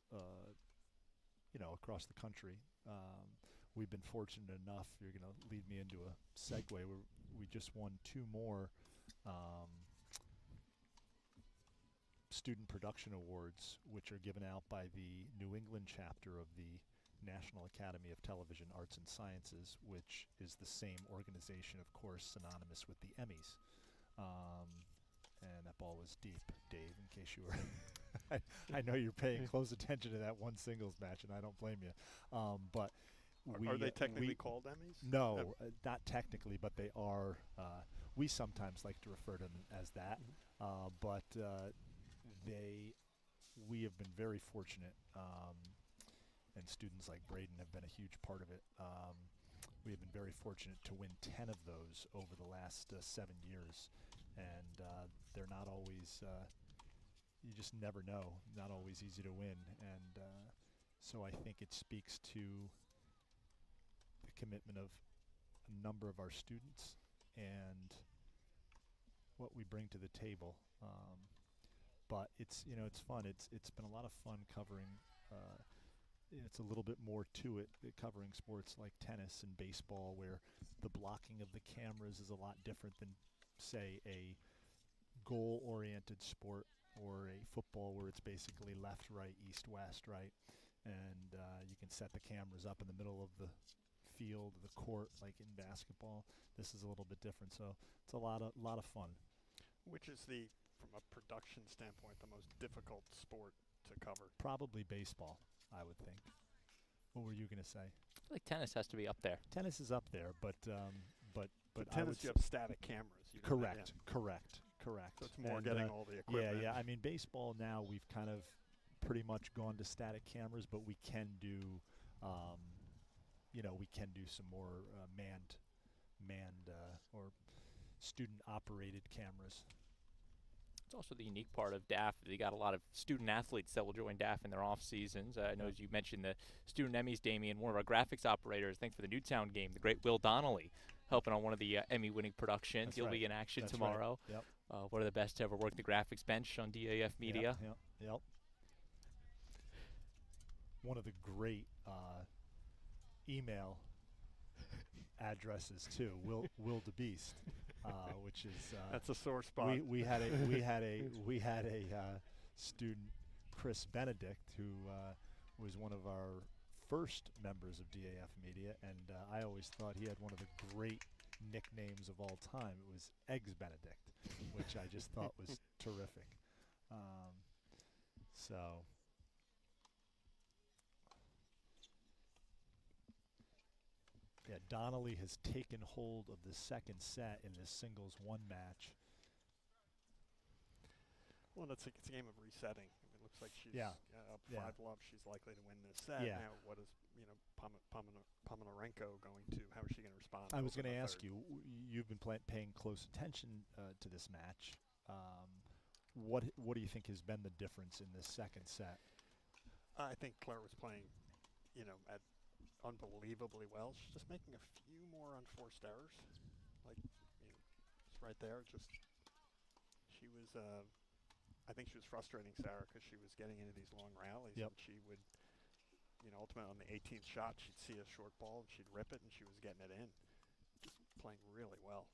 across the country. We've been fortunate enough, you're going to lead me into a segue, where we just won 2 more Student Production Awards, which are given out by the New England chapter of the National Academy of Television Arts and Sciences, which is the same organization, of course, synonymous with the Emmys. And that ball was deep, Dave, in case you were. I know you're paying close attention to that one singles match, and I don't blame you. But are they technically called Emmys? No, not technically, but they are. We sometimes like to refer to them as that. But we have been very fortunate, and students like Braden have been a huge part of it. We have been very fortunate to win 10 of those over the last 7 years. and they're not always. You just never know. Not always easy to win, and so I think it speaks to the commitment of a number of our students and what we bring to the table. But it's it's fun. It's been a lot of fun covering. It's a little bit more to it, covering sports like tennis and baseball, where the blocking of the cameras is a lot different than, say, a goal-oriented sport or a football where it's basically left, right, east, west, right? And you can set the cameras up in the middle of the field, the court, like in basketball. This is a little bit different, so it's a lot of fun. Which is from a production standpoint, the most difficult sport to cover? Probably baseball, I would think. What were you going to say? I feel like tennis has to be up there. Tennis is up there, but tennis, you have static cameras. You don't have- Correct. So it's more And, getting all the equipment. Yeah. I mean, baseball now we've kind of pretty much gone to static cameras, but we can do, we can do some more manned or student-operated cameras. It's also the unique part of DAF. They got a lot of student athletes that will join DAF in their off seasons. I know, as you mentioned, the student Emmys, Damien, one of our graphics operators, thanks for the Newtown game, the great Will Donnelly, helping on one of the Emmy-winning productions. That's He'll right. be in action That's tomorrow. Right. Yep. One of the best to ever work the graphics bench on DAF Media. Yep. One of the great email addresses too, Will DeBeast, which is That's a sore spot. we had a student, Chris Benedict, who was one of our first members of DAF Media, and I always thought he had one of the great nicknames of all time. It was Eggs Benedict, which I just thought was terrific. So yeah, Donnelly has taken hold of the second set in this singles one match. Well, it's a game of resetting. I mean, it looks like she's Yeah. Up Yeah. 5-love. She's likely to win this set. Yeah. Now, what is Pomenarenko going to? How is she going to respond? I was over going to the ask third? you, you've been paying close attention to this match. What do you think has been the difference in this second set? I think Claire was playing, at unbelievably well. She's just making a few more unforced errors. Like, it's right there. She was, I think she was frustrating Sarah because she was getting into these long rallies. Yep. And she would, ultimately on the 18th shot, she'd see a short ball and she'd rip it and she was getting it in. Just playing really well.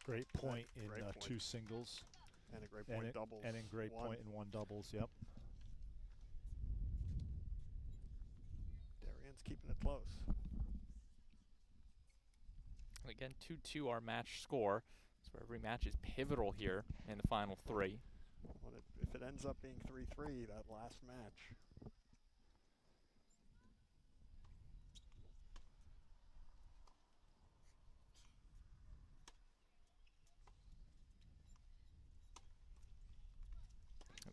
Great point in great point. two singles. And a great point doubles. And in great one. point in one doubles, yep. Darien's keeping it close. Again, 2-2 our match score. So every match is pivotal here in the final three. Well, if it ends up being 3-3, that last match.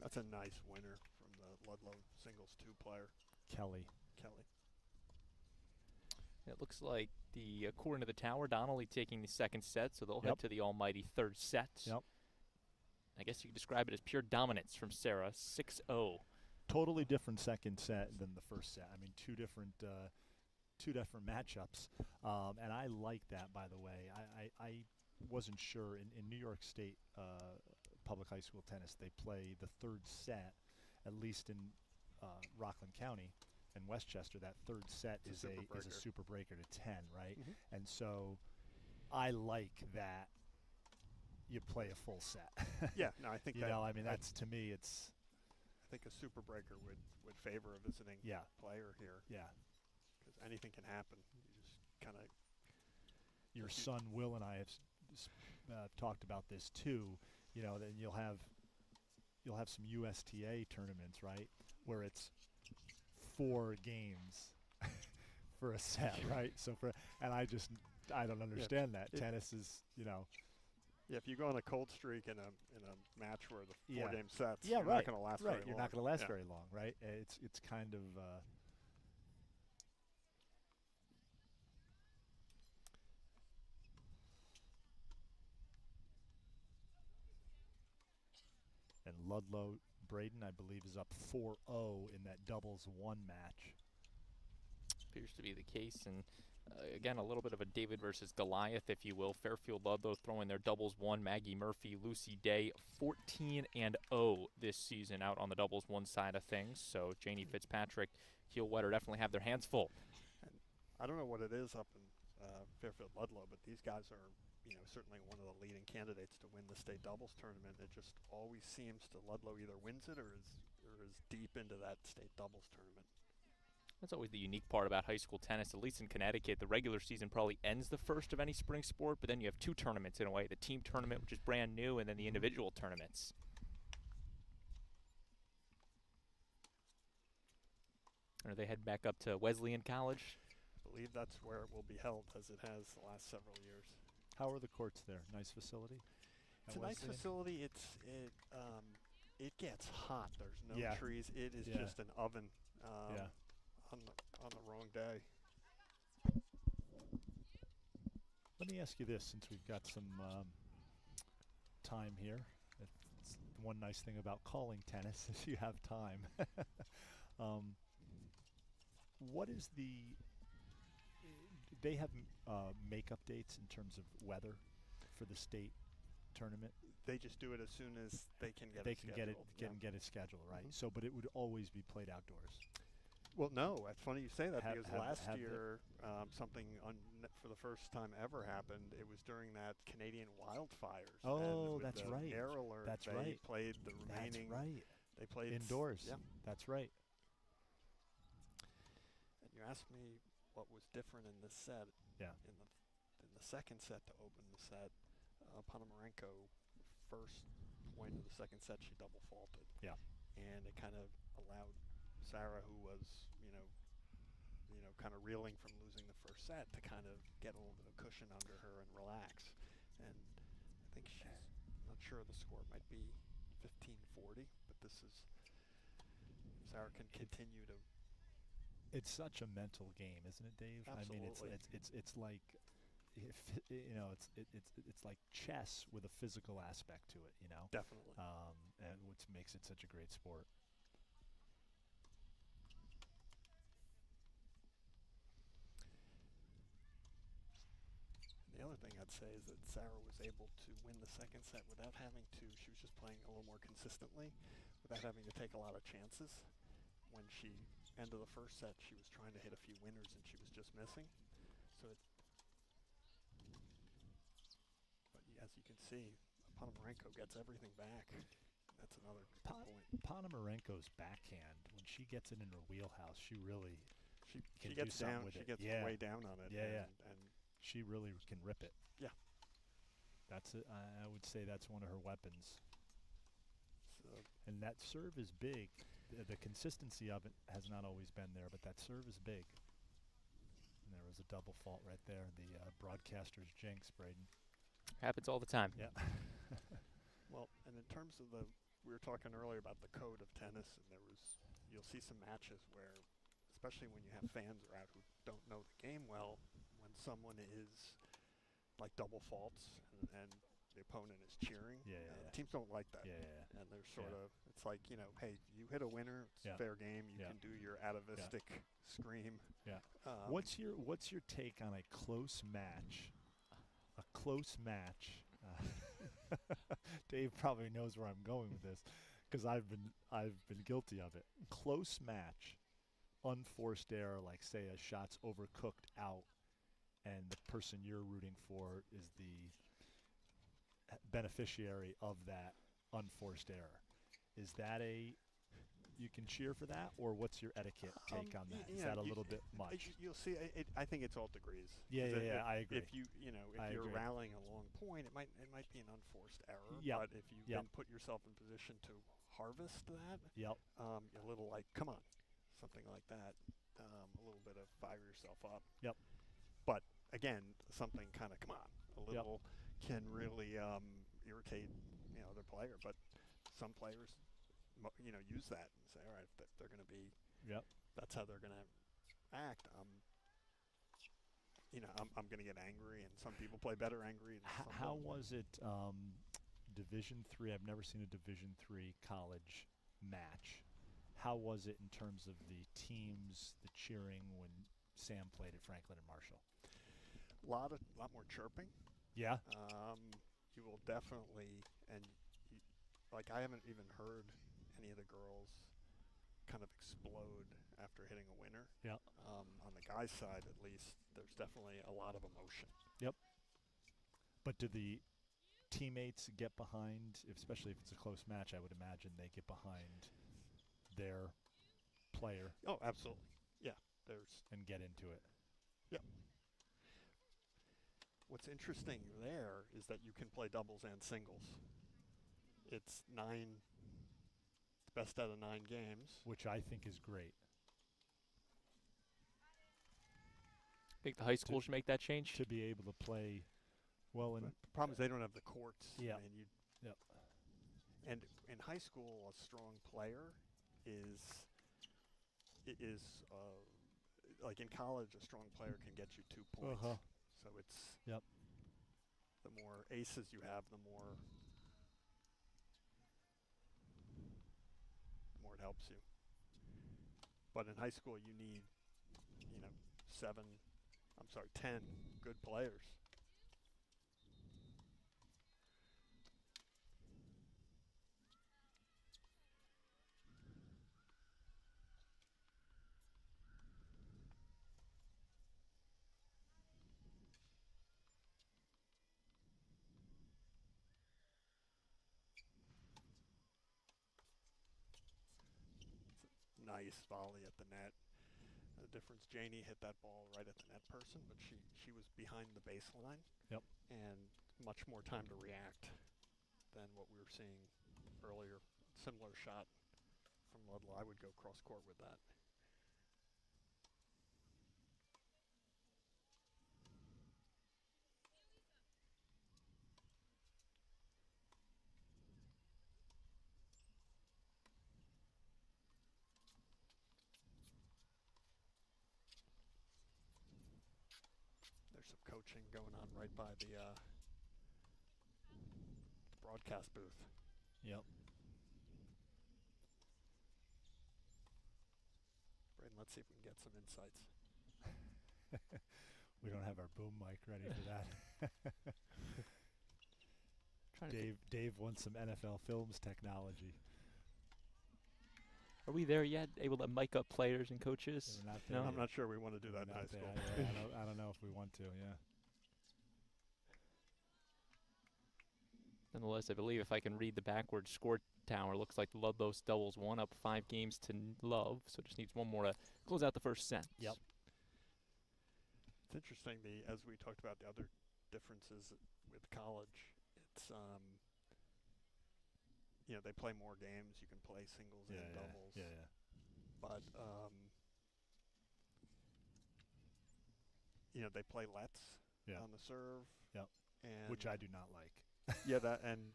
That's a nice winner from the Ludlowe singles 2-player, Kelly. It looks like the core into the tower, Donnelly taking the second set, so they'll head to the almighty third set. Yep. I guess you could describe it as pure dominance from Sarah, 6-0. Totally different second set than the first set. I mean, two different matchups, and I like that. By the way, I wasn't sure in New York State public high school tennis they play the third set, at least in Rockland County and Westchester. That third set is a super breaker to 10, right? Mm-hmm. And so I like that you play a full set. Yeah, no, I think I mean, that's to me, it's. I think a super breaker would favor a visiting player here. Yeah. Because anything can happen. You just kind of. Your son Will and I have talked about this too. Then you'll have some USTA tournaments, right, where it's 4 games for a set, right? So I don't understand that. Tennis is, Yeah, if you go on a cold streak in a match where the Yeah. 4-game sets, Yeah, you're right. not going to last very long. You're not going to last Yeah. very long, right? It's kind of. And Ludlowe, Braden, I believe, is up 4-0 in that doubles one match. Appears to be the case, and again, a little bit of a David versus Goliath, if you will. Fairfield Ludlowe throwing their doubles one. Maggie Murphy, Lucy Day, 14-0 this season out on the doubles one side of things. So Janie Fitzpatrick, Heel Wetter definitely have their hands full. And I don't know what it is up in Fairfield Ludlowe, but these guys are, certainly one of the leading candidates to win the state doubles tournament. It just always seems to Ludlowe either wins it or is deep into that state doubles tournament. That's always the unique part about high school tennis, at least in Connecticut. The regular season probably ends the first of any spring sport, but then you have two tournaments in a way. The team tournament, which is brand new, and then the individual tournaments. Are they heading back up to Wesleyan College? I believe that's where it will be held, as it has the last several years. How are the courts there? Nice facility? It's a nice facility. It gets hot. There's no trees. It is just an oven. On the wrong day. Let me ask you this, since we've got some time here. It's one nice thing about calling tennis is you have time. What is they have makeup dates in terms of weather for the state tournament? They just do it as soon as they can get they it can scheduled. get it scheduled, right? So, but it would always be played outdoors. Well, no, it's funny you say that because Have last year something for the first time ever happened. It was during that Canadian wildfires. Oh, and with that's the right. Air alert, That's they right. played the remaining. That's right. They played Indoors. Yeah. That's right. And you asked me what was different in this set. Yeah. In the second set to open the set, Ponomarenko, first point of the second set, she double faulted. Yeah. And it kind of allowed Sarah, who was, kind of reeling from losing the first set, to kind of get a little bit of cushion under her and relax. And I think she's not sure the score might be 15-40, but this is Sarah can continue to. It's such a mental game, isn't it, Dave? Absolutely. I mean, it's like, it's like chess with a physical aspect to it, Definitely. And which makes it such a great sport. The other thing I'd say is that Sarah was able to win the second set without having to. She was just playing a little more consistently, without having to take a lot of chances. When she ended the first set, she was trying to hit a few winners, and she was just missing. So, but as you can see, Ponomarenko gets everything back. That's another point. Ponomarenko's backhand, when she gets it in her wheelhouse, she really She can gets do something down. with She it. gets way down on it. Yeah, and she really can rip it. Yeah. That's it. I would say that's one of her weapons. So And that serve is big. The consistency of it has not always been there, but that serve is big. And there was a double fault right there. The broadcaster's jinx, Braden. Happens all the time. Yeah. well, and in terms of we were talking earlier about the code of tennis, and you'll see some matches where, especially when you have fans out who don't know the game well, when someone is like double faults and the opponent is cheering, teams don't like that. And they're sort of, it's like, hey, you hit a winner, it's fair game, you can do your atavistic scream. Yeah. What's your take on a close match? A close match. Dave probably knows where I'm going with this, because I've been guilty of it. Close match, unforced error, like say a shot's overcooked out, and the person you're rooting for is the beneficiary of that unforced error. Is that you can cheer for that, or what's your etiquette take on that? Is that a little bit much? You'll see. I think it's all degrees. I agree. If you're rallying a long point, it might be an unforced error. Yep. But if you then put yourself in position to harvest that, a little like, come on, something like that, a little bit of fire yourself up. Yep. But again, something kind of, come on, a little, can really irritate their player. But some players, use that and say, all right, if they're going to be, Yep. that's how they're going to act. I'm going to get angry, and some people play better angry. And some How don't. was it Division III? I've never seen a Division III college match. How was it in terms of the teams, the cheering when Sam played at Franklin and Marshall? A lot more chirping. Yeah. You will definitely, and I haven't even heard any of the girls kind of explode after hitting a winner. Yeah. On the guys' side, at least, there's definitely a lot of emotion. Yep. But do the teammates get behind, especially if it's a close match? I would imagine they get behind their player Oh, absolutely. Yeah. and get into it. Yep. What's interesting there is that you can play doubles and singles. It's best out of 9 games. Which I think is great. Think the high school should make that change? To be able to play well in. The problem is they don't have the courts. Yeah. I mean, Yep. And in high school, a strong player is like in college, a strong player can get you 2 points. Uh-huh. So it's Yep. the more aces you have, the more it helps you. But in high school, you need 10 good players. Nice volley at the net. The difference, Janie hit that ball right at the net person, but she was behind the baseline. Yep. And much more time to react than what we were seeing earlier. Similar shot from Ludlowe. I would go cross court with that. There's some coaching going on right by the broadcast booth. Yep. Braden, let's see if we can get some insights. We don't have our boom mic ready for that. Dave wants some NFL Films technology. Are we there yet? Able to mic up players and coaches? We're not there No? yet. I'm not sure we want to do that in Not high there. school. Yeah, I don't know if we want to. Yeah. Nonetheless, I believe if I can read the backwards score tower, looks like Ludlow doubles 1 up 5 games to love, so just needs one more to close out the first set. Yep. It's interesting, as we talked about the other differences with college, it's they play more games. You can play singles and doubles. Yeah, yeah. But they play lets on the serve. Yep. And Which I do not like. Yeah, that and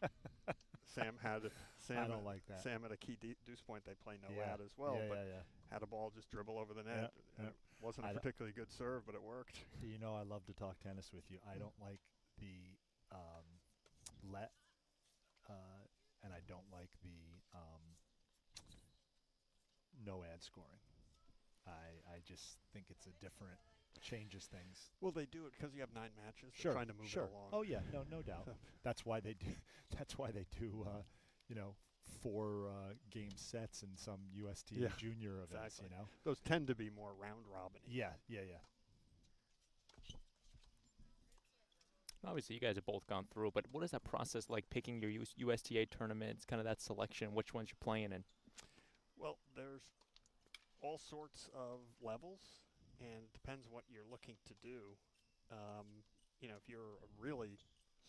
Sam I don't like that. Sam at a key deuce point, they play no Yeah. ad as well, Yeah, but yeah. had a ball just dribble over the net. Yeah. It wasn't I a don't- particularly good serve, but it worked. I love to talk tennis with you. I don't like the let, and I don't like the no ad scoring. I just think it's a different, changes things. Well, they do it because you have 9 matches. Sure, They're trying to move sure. it along. Oh yeah, no doubt. That's why they do. That's why they do. 4 game sets in some UST Yeah, junior events. exactly. Those tend to be more round robin. Yeah. Obviously, you guys have both gone through, but what is that process like picking your USTA tournaments, kind of that selection, which ones you're playing in? Well, there's all sorts of levels, and depends what you're looking to do. If you're a really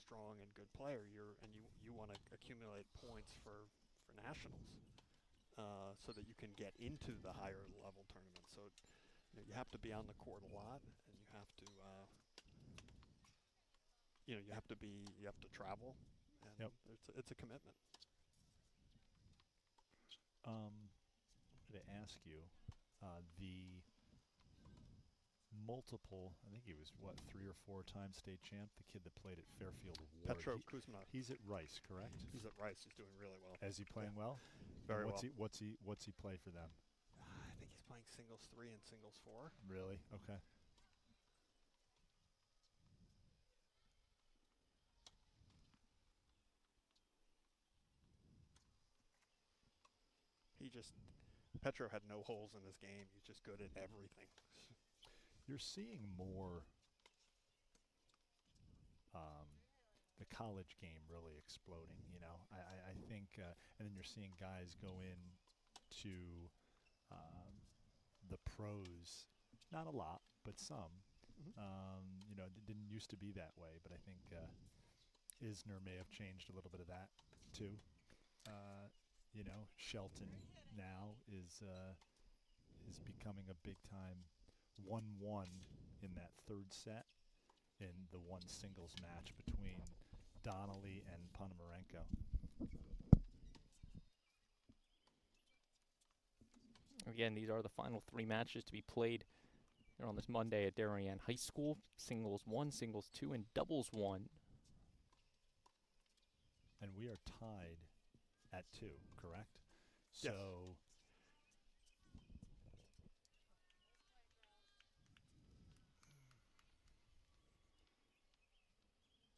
strong and good player, you want to accumulate points for nationals, so that you can get into the higher level tournaments. So you have to be on the court a lot, and you have to you know, you have to travel, and Yep. it's a commitment. I'm going to ask you, the multiple, I think he was, 3 or 4 time state champ, the kid that played at Fairfield Ward. Petro Kuzma. He's at Rice, correct? He's at Rice. He's doing really well. Is he playing well? Very And well. What's he play for them? I think he's playing singles 3 and singles 4. Really? Okay. Petro had no holes in his game. He's just good at everything. You're seeing more the college game really exploding, you know. I think, and then you're seeing guys go in to the pros, not a lot, but some. You know, it didn't used to be that way, but I think Isner may have changed a little bit of that too. You know, Shelton now is becoming a big time 1-1 in that third set in the one singles match between Donnelly and Ponomarenko. Again, these are the final 3 matches to be played here on this Monday at Darien High School. Singles 1, singles 2, and doubles 1. And we are tied at 2, correct? Yes. So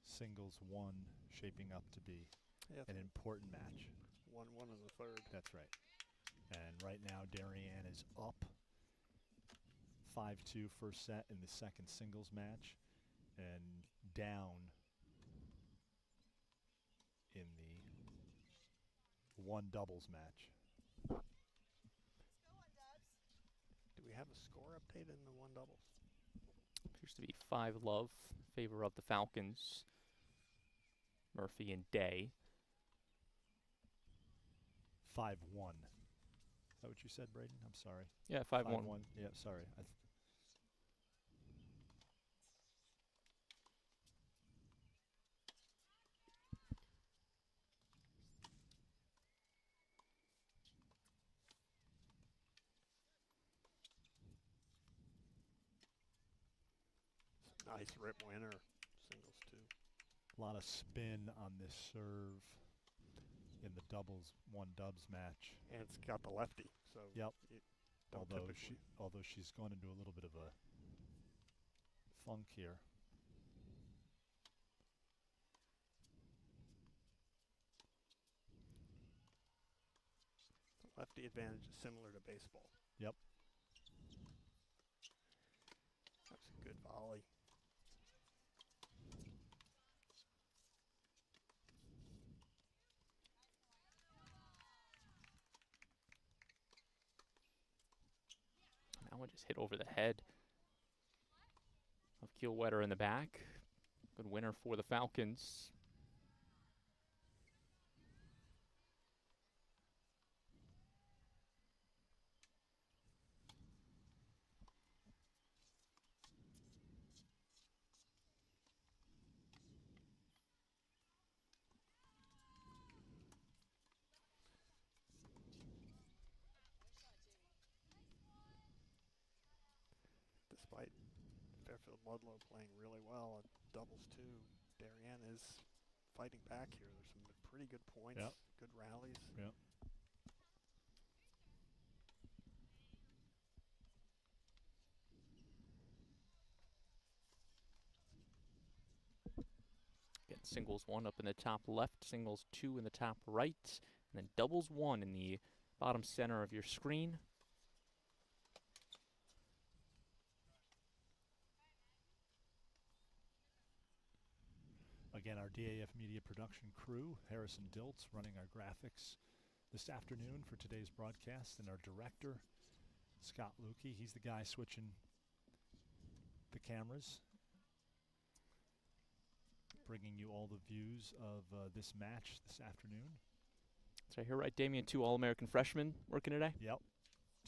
singles 1 shaping up to be Yeah, an important match. 1-1 in the third. That's right. And right now Darien is up 5-2 first set in the second singles match and down in the one doubles match. Do we have a score update in the one doubles? Appears to be 5-love in favor of the Falcons. Murphy and Day. 5-1. Is that what you said, Braden? I'm sorry. Yeah, 5-1. 5-1. Yeah, sorry. Nice rip winner. Singles 2. A lot of spin on this serve in the doubles one dubs match. And it's got the lefty. So Yep. you don't typically. Although she's gone into a little bit of a funk here. The lefty advantage is similar to baseball. Yep. That's a good volley. That one just hit over the head of Keelwetter in the back. Good winner for the Falcons. Despite Fairfield Ludlowe playing really well at doubles 2, Darien is fighting back here. There's some pretty good points, Yep. good rallies. Yep. Again, singles 1 up in the top left, singles 2 in the top right, and then doubles 1 in the bottom center of your screen. Again, our DAF Media production crew, Harrison Diltz, running our graphics this afternoon for today's broadcast, and our director, Scott Lukey. He's the guy switching the cameras, bringing you all the views of this match this afternoon. So I hear right, Damien, 2 All-American freshmen working today? Yep.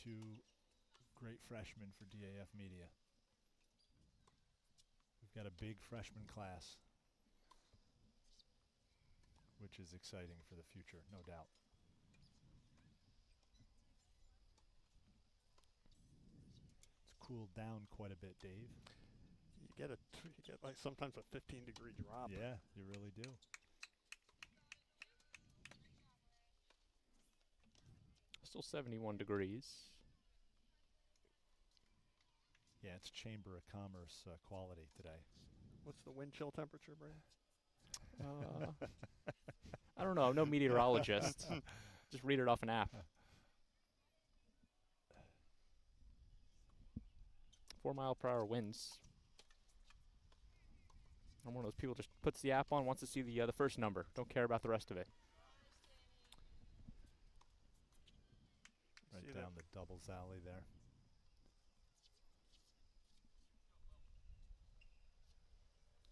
2 great freshmen for DAF Media. We've got a big freshman class. which is exciting for the future, no doubt. It's cooled down quite a bit, Dave. You get like sometimes a 15-degree drop. Yeah, you really do. Still 71 degrees. Yeah, it's Chamber of Commerce quality today. What's the wind chill temperature, Brad? I don't know. I'm no meteorologist. Just read it off an app. 4-mile-per-hour winds. I'm one of those people just puts the app on, wants to see the first number. Don't care about the rest of it. Right See down that? the doubles alley there.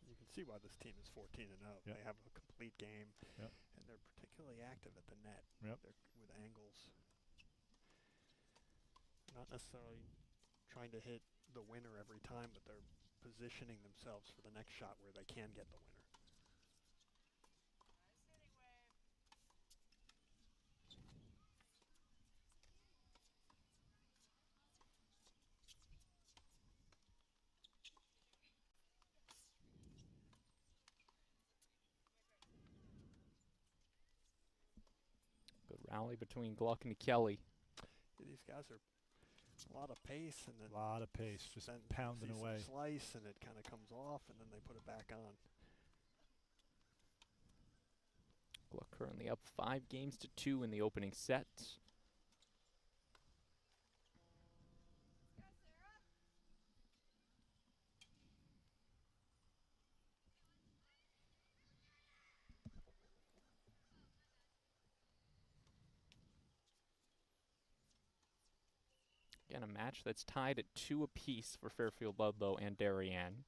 You can see why this team is 14-0. Yep. They have a complete game, Yep. and they're particularly active at the net. Yep. They're with angles. Not necessarily trying to hit the winner every time, but they're positioning themselves for the next shot where they can get the winner. Good rally between Gluck and Kelly. These guys are a lot of pace, and then A lot of pace, just then pounding see some away. slice, and it kind of comes off, and then they put it back on. Gluck currently up 5-2 in the opening set. Again, a match that's tied at 2 apiece for Fairfield Ludlowe and Darien.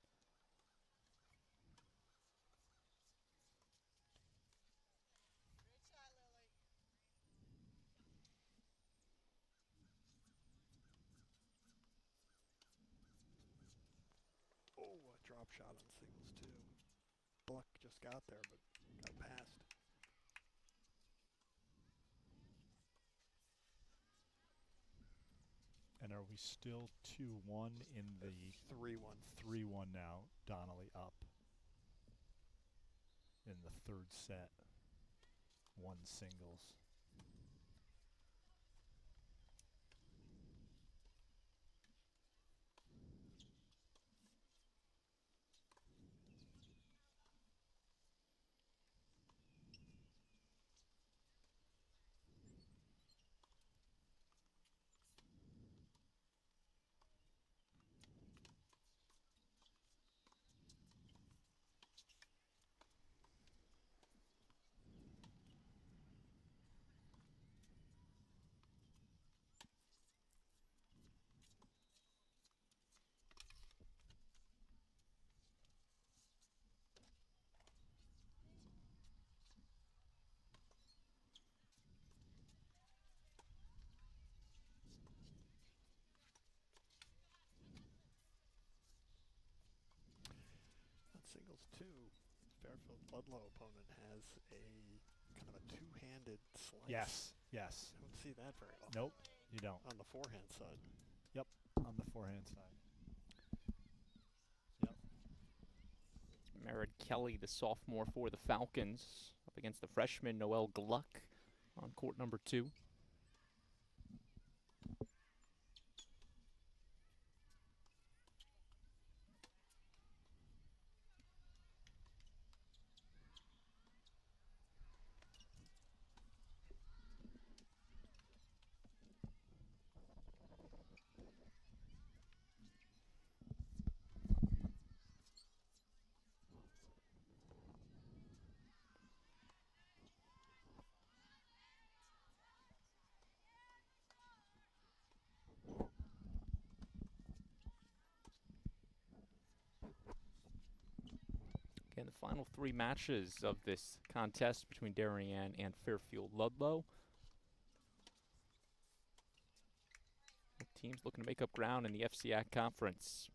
Oh, a drop shot on singles, too. Gluck just got there, but got past. And are we still 2-1 in the 3-1. 3-1 now? Donnelly up in the third set. 1 singles. On singles, too, Fairfield Ludlowe opponent has a kind of a two-handed slice. Yes, yes. I don't see that very often. Nope, you don't. On the forehand side. Yep, on the forehand side. Yep. Merritt Kelly, the sophomore for the Falcons, up against the freshman Noel Gluck on court number 2. Again, the final 3 matches of this contest between Darien and Fairfield Ludlowe. Both teams looking to make up ground in the FCIAC conference.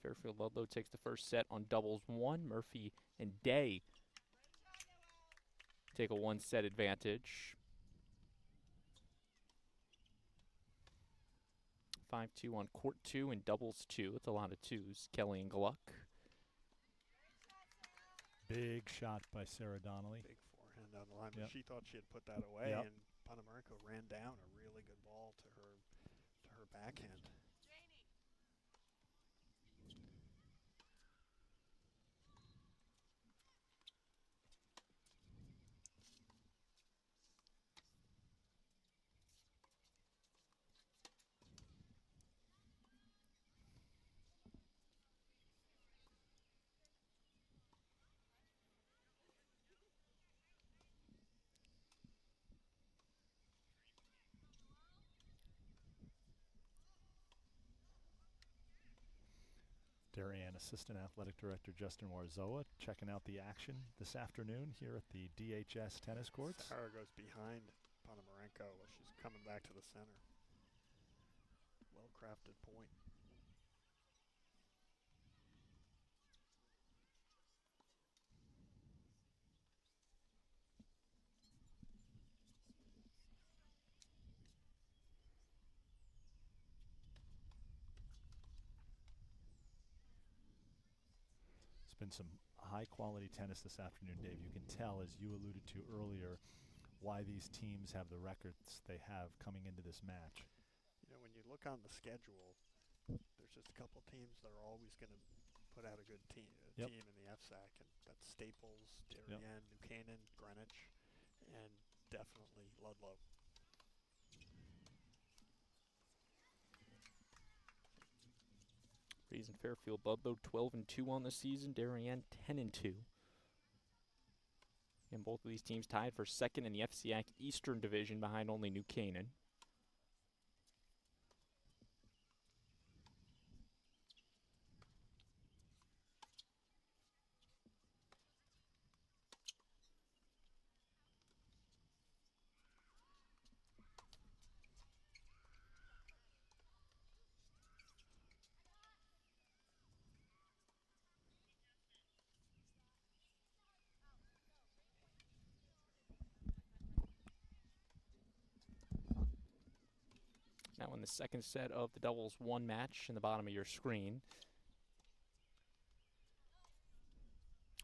Fairfield Ludlowe takes the first set on doubles 1. Murphy and Day take a 1-set advantage. 5-2 on court 2 and doubles 2. It's a lot of 2s. Kelly and Gluck. Big shot by Sarah Donnelly. Big forehand down the line, Yep. but she thought she had put that away, Yep. and Panamarenko ran down a really good ball to her backhand. Darien Assistant Athletic Director Justin Warzoa checking out the action this afternoon here at the DHS tennis courts. Sarah goes behind Panamarenko while she's coming back to the center. Well-crafted point. It's been some high-quality tennis this afternoon, Dave. You can tell, as you alluded to earlier, why these teams have the records they have coming into this match. You know, when you look on the schedule, there's just a couple teams that are always going to put out a good team Yep. in the FCIAC, and that's Staples, Darien, New Canaan, Greenwich, and definitely Ludlow. Reason Fairfield Ludlowe 12-2 on the season. Darien 10-2. And both of these teams tied for second in the FCIAC Eastern Division behind only New Canaan. Now in the second set of the doubles 1 match in the bottom of your screen.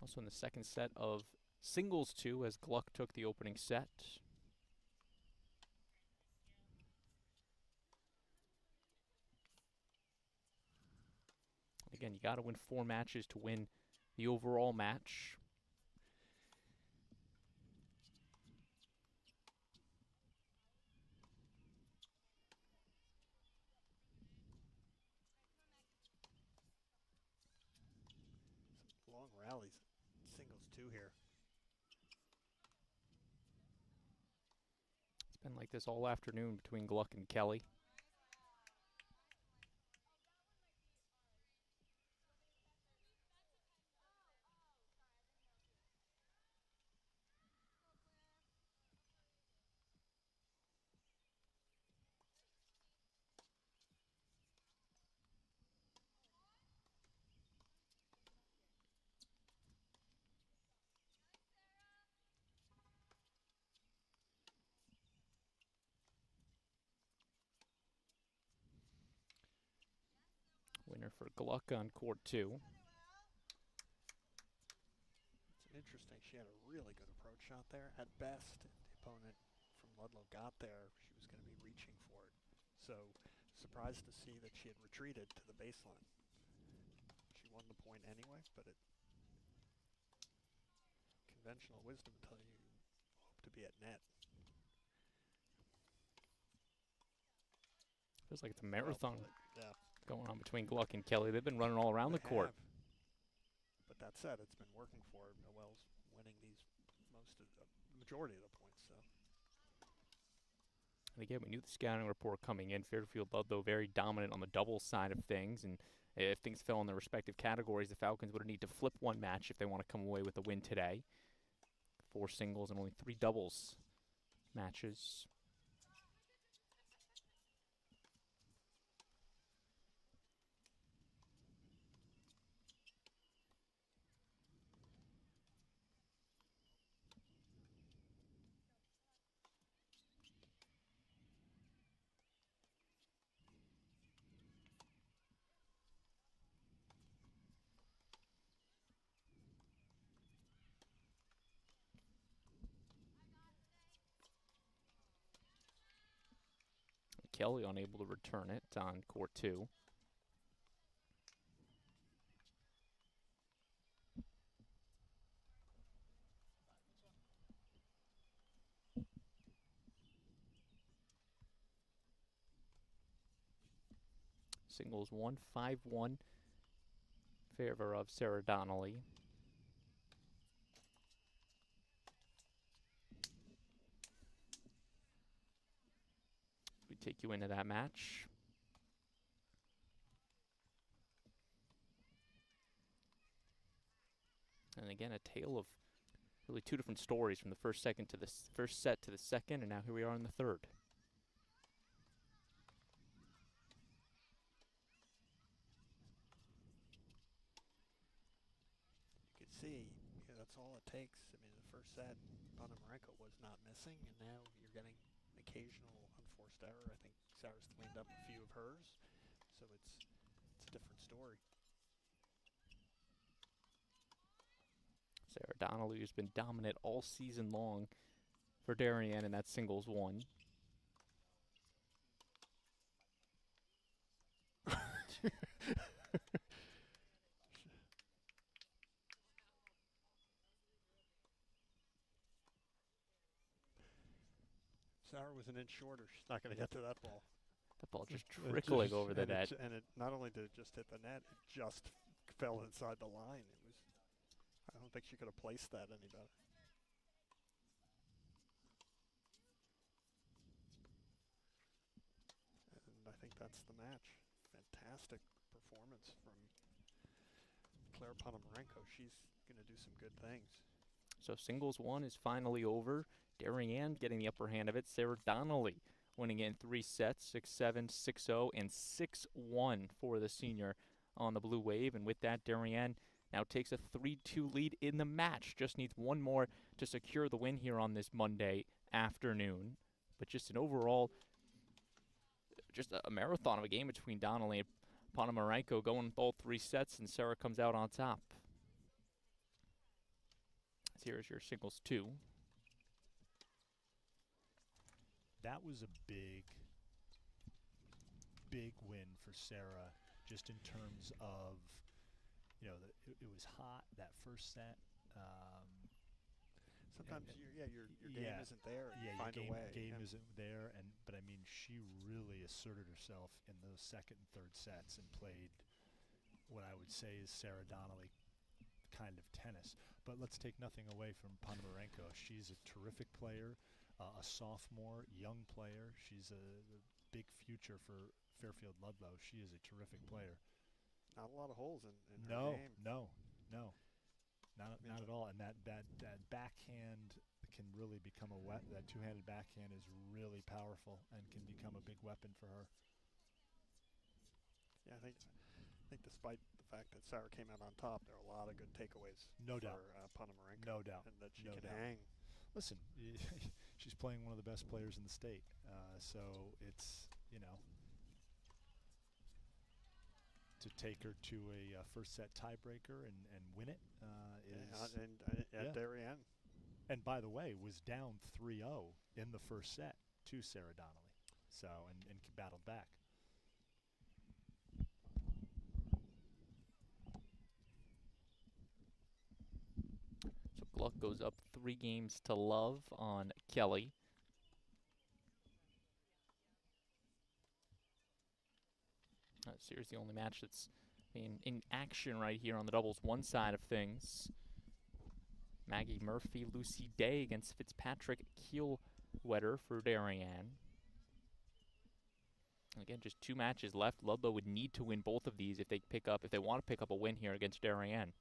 Also in the second set of singles 2 as Gluck took the opening set. Again, you got to win 4 matches to win the overall match. Long rallies, singles 2 here. It's been like this all afternoon between Gluck and Kelly. Winner for Gluck on court 2. It's interesting. She had a really good approach shot there. At best, if the opponent from Ludlow got there, she was going to be reaching for it. So, surprised to see that she had retreated to the baseline. She won the point anyway, but conventional wisdom tell you hope to be at net. Feels like it's a marathon Yeah. going on between Gluck and Kelly. They've been running all around the They court. have. But that said, it's been working for her. Noel's winning these majority of the points. So And again, we knew the scouting report coming in. Fairfield Ludlowe very dominant on the doubles side of things. And if things fell in their respective categories, the Falcons would need to flip 1 match if they want to come away with a win today. 4 singles and only 3 doubles matches. Kelly unable to return it on court 2. Singles 1, 5-1 favor of Sarah Donnelly. We take you into that match. And again, a tale of really two different stories from the first set to the second, and now here we are in the third. You can see, that's all it takes. I mean, the first set, Ponomarenko was not missing, and now you're getting occasional unforced error. I think Sarah's cleaned up a few of hers, so it's a different story. Sarah Donnelly has been dominant all season long for Darien in that singles 1. Sarah was an inch shorter. She's not going to get to that ball. The ball just trickling over the and net. And it not only did it just hit the net, it just fell inside the line. It was. I don't think she could have placed that any better. And I think that's the match. Fantastic performance from Claire Ponomarenko. She's going to do some good things. So singles 1 is finally over. Darien getting the upper hand of it. Sarah Donnelly winning in 3 sets, 6-7, 6-0, and 6-1 for the senior on the Blue Wave. And with that, Darien now takes a 3-2 lead in the match. Just needs one more to secure the win here on this Monday afternoon. But just an overall, just a marathon of a game between Donnelly and Ponomarenko, going with all 3 sets, and Sarah comes out on top. Here's your singles 2. That was a big win for Sarah, just in terms of, it was hot that first set. Sometimes your game isn't there. Yeah, find your a way. game isn't there, but I mean, she really asserted herself in those second and third sets and played what I would say is Sarah Donnelly kind of tennis. But let's take nothing away from Ponomarenko. She's a terrific player, a sophomore, young player. She's a big future for Fairfield Ludlowe. She is a terrific player. Not a lot of holes in her game. No. Not at all. And that backhand can really become that two-handed backhand is really powerful and can become a big weapon for her. Yeah, I think despite the fact that Sarah came out on top, there are a lot of good takeaways No doubt. for Ponomarenko. No doubt. And that she No can doubt. hang. Listen, she's playing one of the best players in the state, so it's, to take her to a first set tiebreaker and win it is Darien. And by the way, was down 3-0 in the first set to Sarah Donnelly, so and battled back. So Gluck goes up 3-0 on Kelly. Here's the only match that's in action right here on the doubles 1 side of things. Maggie Murphy, Lucy Day against Fitzpatrick Kielwetter for Darien. Again, just 2 matches left. Ludlowe would need to win both of these if they want to pick up a win here against Darien.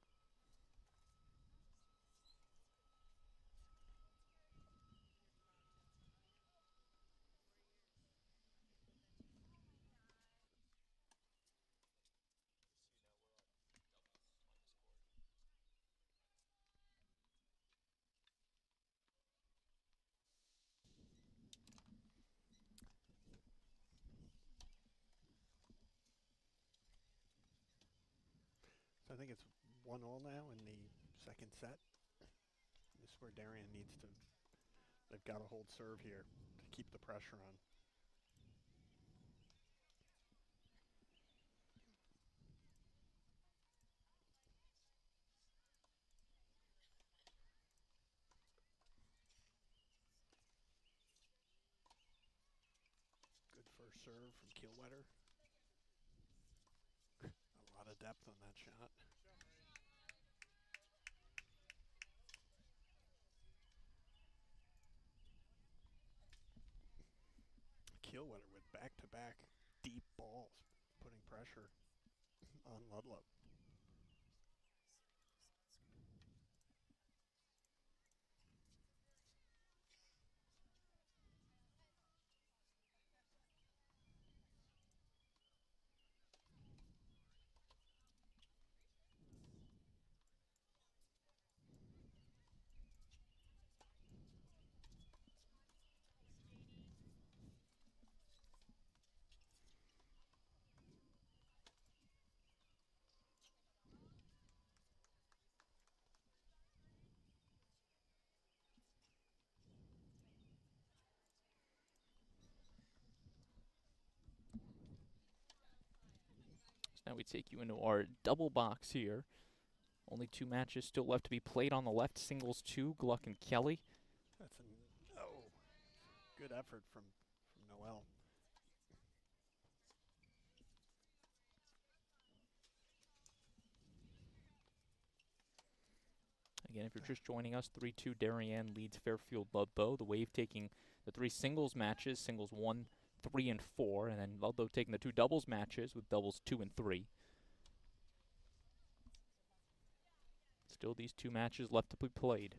So I think it's 1-0 now in the second set. This is where Darien they've got to hold serve here to keep the pressure on. serve from Keelwetter. A lot of depth on that shot. Keelwetter with back-to-back deep balls, putting pressure on Ludlowe. Now we take you into our double box here. Only 2 matches still left to be played on the left. Singles 2, Gluck and Kelly. That's good effort from Noel. Again, if you're just joining us, 3-2 Darien leads Fairfield Ludlowe. The Wave taking the 3 singles matches, singles 1, 3, and 4, and then Ludlowe taking the 2 doubles matches with doubles 2 and 3. Still these 2 matches left to be played.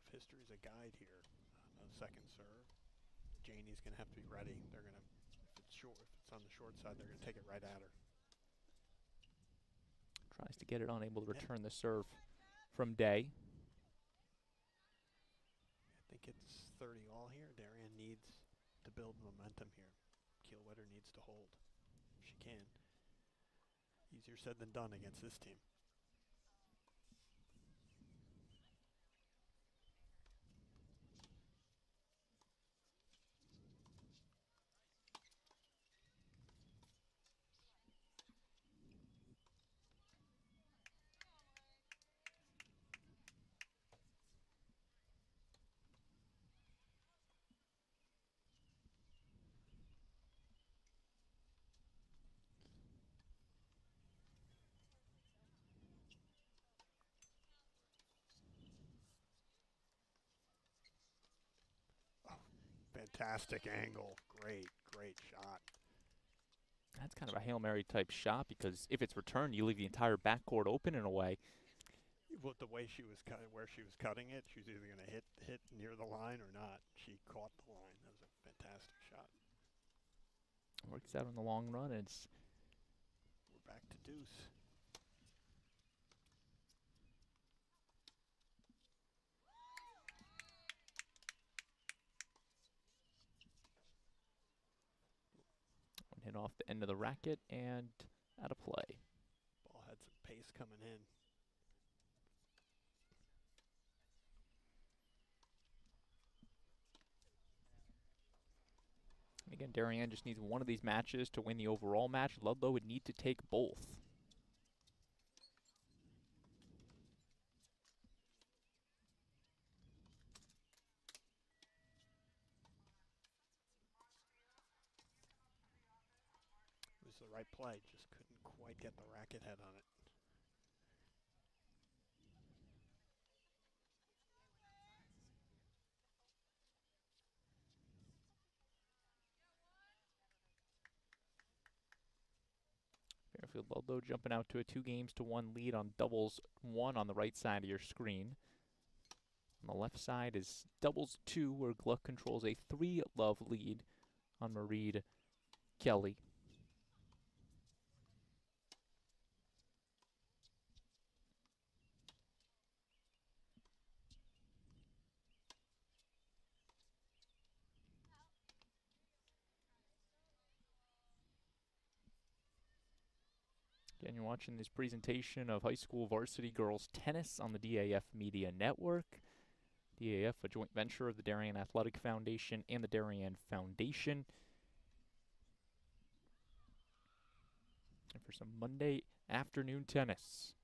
If history's a guide here on the second serve, Janie's going to have to be ready. They're going to, if it's on the short side, they're going to take it right at her. Tries to get it, unable to return the serve from Day. I think it's 30 all here. Darien needs to build momentum here. Keelwetter needs to hold if she can. Easier said than done against this team. Fantastic angle. Great shot. That's kind of a Hail Mary type shot because if it's returned, you leave the entire backcourt open in a way. Well, the way she was where she was cutting it, she was either going to hit near the line or not. She caught the line. That was a fantastic shot. Works out in the long run. We're back to deuce. One hit off the end of the racket and out of play. Ball had some pace coming in. And again, Darien just needs one of these matches to win the overall match. Ludlowe would need to take both. It was the right play, just couldn't quite get the racket head on it. Fairfield Ludlowe jumping out to a 2-1 lead on doubles 1 on the right side of your screen. On the left side is doubles 2, where Gluck controls a 3-love lead on Mareed Kelly. Again, you're watching this presentation of high school varsity girls tennis on the DAF Media Network. DAF, a joint venture of the Darien Athletic Foundation and the Darien Foundation. And for some Monday afternoon tennis.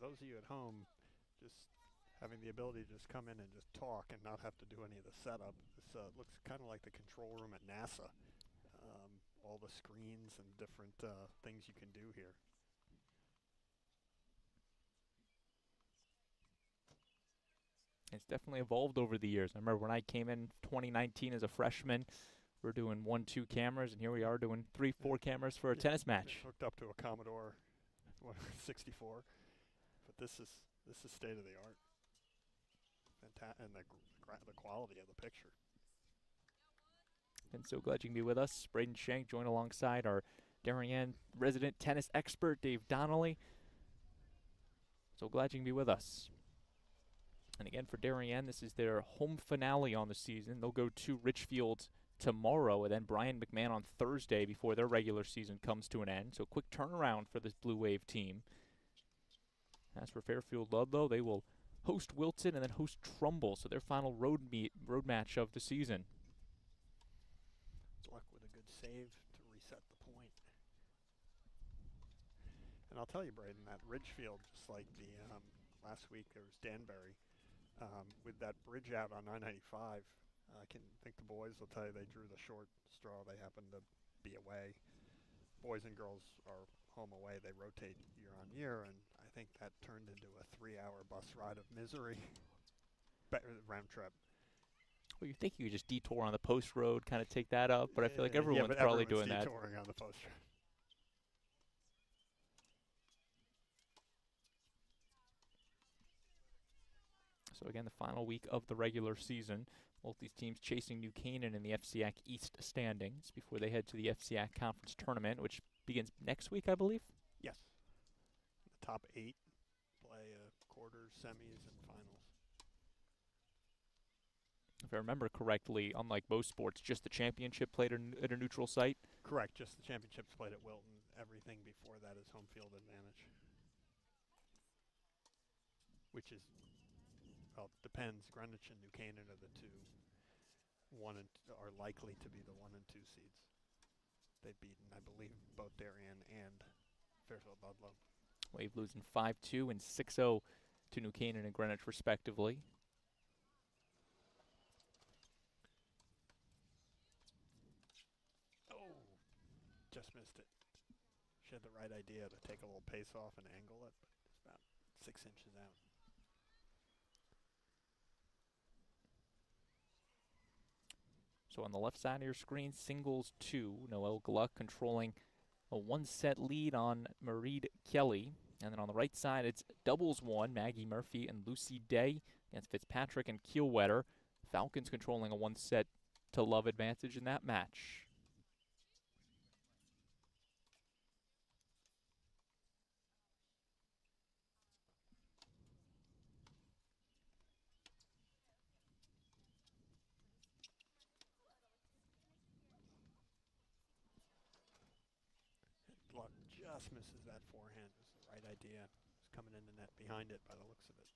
those of you at home, just having the ability to just come in and just talk and not have to do any of the setup. This looks kind of like the control room at NASA. All the screens and different things you can do here. It's definitely evolved over the years. I remember when I came in 2019 as a freshman, we're doing 1-2 cameras, and here we are doing 3-4 cameras for a tennis match. Hooked up to a Commodore 64, but this is state of the art. And the quality of the picture. And so glad you can be with us. Braden Shank joined alongside our Darien resident tennis expert, Dave Donnelly. So glad you can be with us. And again, for Darien, this is their home finale on the season. They'll go to Richfield tomorrow, and then Brian McMahon on Thursday before their regular season comes to an end. So quick turnaround for this Blue Wave team. As for Fairfield Ludlowe, they will host Wilton and then host Trumbull, so their final road match of the season. Luck with a good save to reset the point. And I'll tell you, Braden, that Ridgefield, just like the last week, there was Danbury. With that bridge out on 995, I can think the boys will tell you they drew the short straw. They happened to be away. Boys and girls are home away. They rotate year on year, and I think that turned into a 3-hour bus ride of misery. Round trip. Well, you think you could just detour on the post road, kind of take that up, but I feel like everyone's probably doing that. Detouring on the post road. So again, the final week of the regular season. Both these teams chasing New Canaan in the FCIAC East standings before they head to the FCIAC Conference Tournament, which begins next week, I believe. Yes. The top 8 play quarters, semis, and finals. If I remember correctly, unlike most sports, just the championship played at a neutral site? Correct. Just the championships played at Wilton. Everything before that is home field advantage. Which is, well, it depends. Greenwich and New Canaan are the are likely to be the 1 and 2 seeds. They've beaten, I believe, both Darien and Fairfield Ludlowe. Wave losing 5-2 and 6-0 to New Canaan and Greenwich, respectively. Oh, just missed it. She had the right idea to take a little pace off and angle it, but it's about 6 inches out. So on the left side of your screen, singles 2. Noelle Gluck controlling a 1-set lead on Mareed Kelly. And then on the right side, it's doubles 1, Maggie Murphy and Lucy Day against Fitzpatrick and Kielwetter. Falcons controlling a 1-set to love advantage in that match. Gluck just misses that forehand. It was the right idea. It's coming in the net behind it by the looks of it.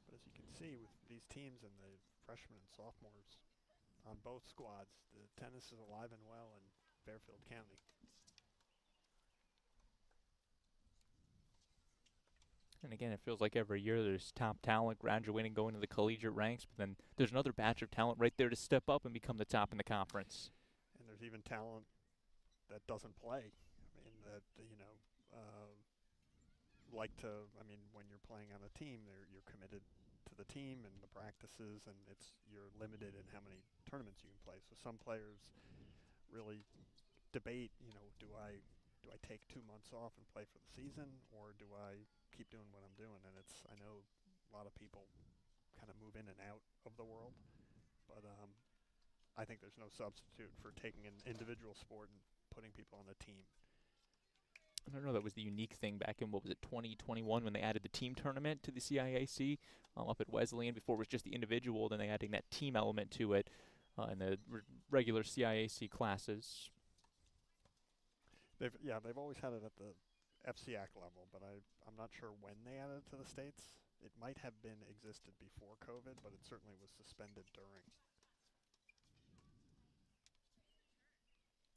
But as you can see with these teams and the freshmen and sophomores on both squads, the tennis is alive and well in Fairfield County. And again, it feels like every year there's top talent graduating, going to the collegiate ranks, but then there's another batch of talent right there to step up and become the top in the conference. And there's even talent that doesn't play. I mean, that, when you're playing on a team, you're committed to the team and the practices, and you're limited in how many tournaments you can play. So some players really debate, do I take 2 months off and play for the season, or do I keep doing what I'm doing? And I know a lot of people kind of move in and out of the world, but I think there's no substitute for taking an individual sport and putting people on a team. I don't know, that was the unique thing back in, 2021 when they added the team tournament to the CIAC up at Wesleyan. Before it was just the individual, then they adding that team element to it in the regular CIAC classes. They've always had it at the FCIAC level, but I'm not sure when they added it to the States. It might have been existed before COVID, but it certainly was suspended during.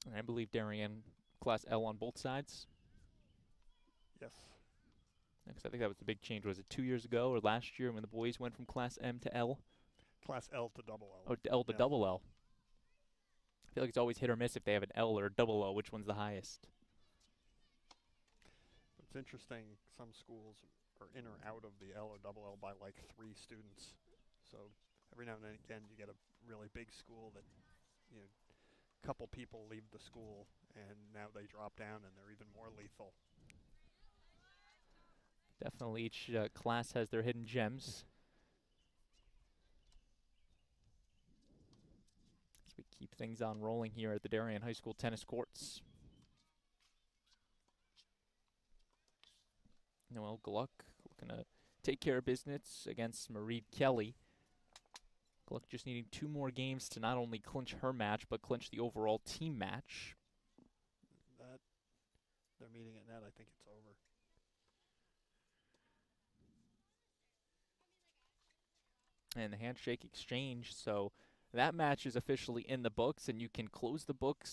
And I believe Darien Class L on both sides. Yes. Because I think that was the big change. Was it 2 years ago or last year when the boys went from Class M to L? Class L to double L. Oh, L to Yeah. double L. I feel like it's always hit or miss if they have an L or a double L. Which one's the highest? It's interesting. Some schools are in or out of the L or double L by like 3 students. So every now and then again, you get a really big school that, a couple people leave the school and now they drop down and they're even more lethal. Definitely each class has their hidden gems. As we keep things on rolling here at the Darien High School tennis courts. Noel Gluck looking to take care of business against Marie Kelly. Gluck just needing 2 more games to not only clinch her match, but clinch the overall team match. They're meeting at net. I think it's over. And the handshake exchange, so that match is officially in the books, and you can close the books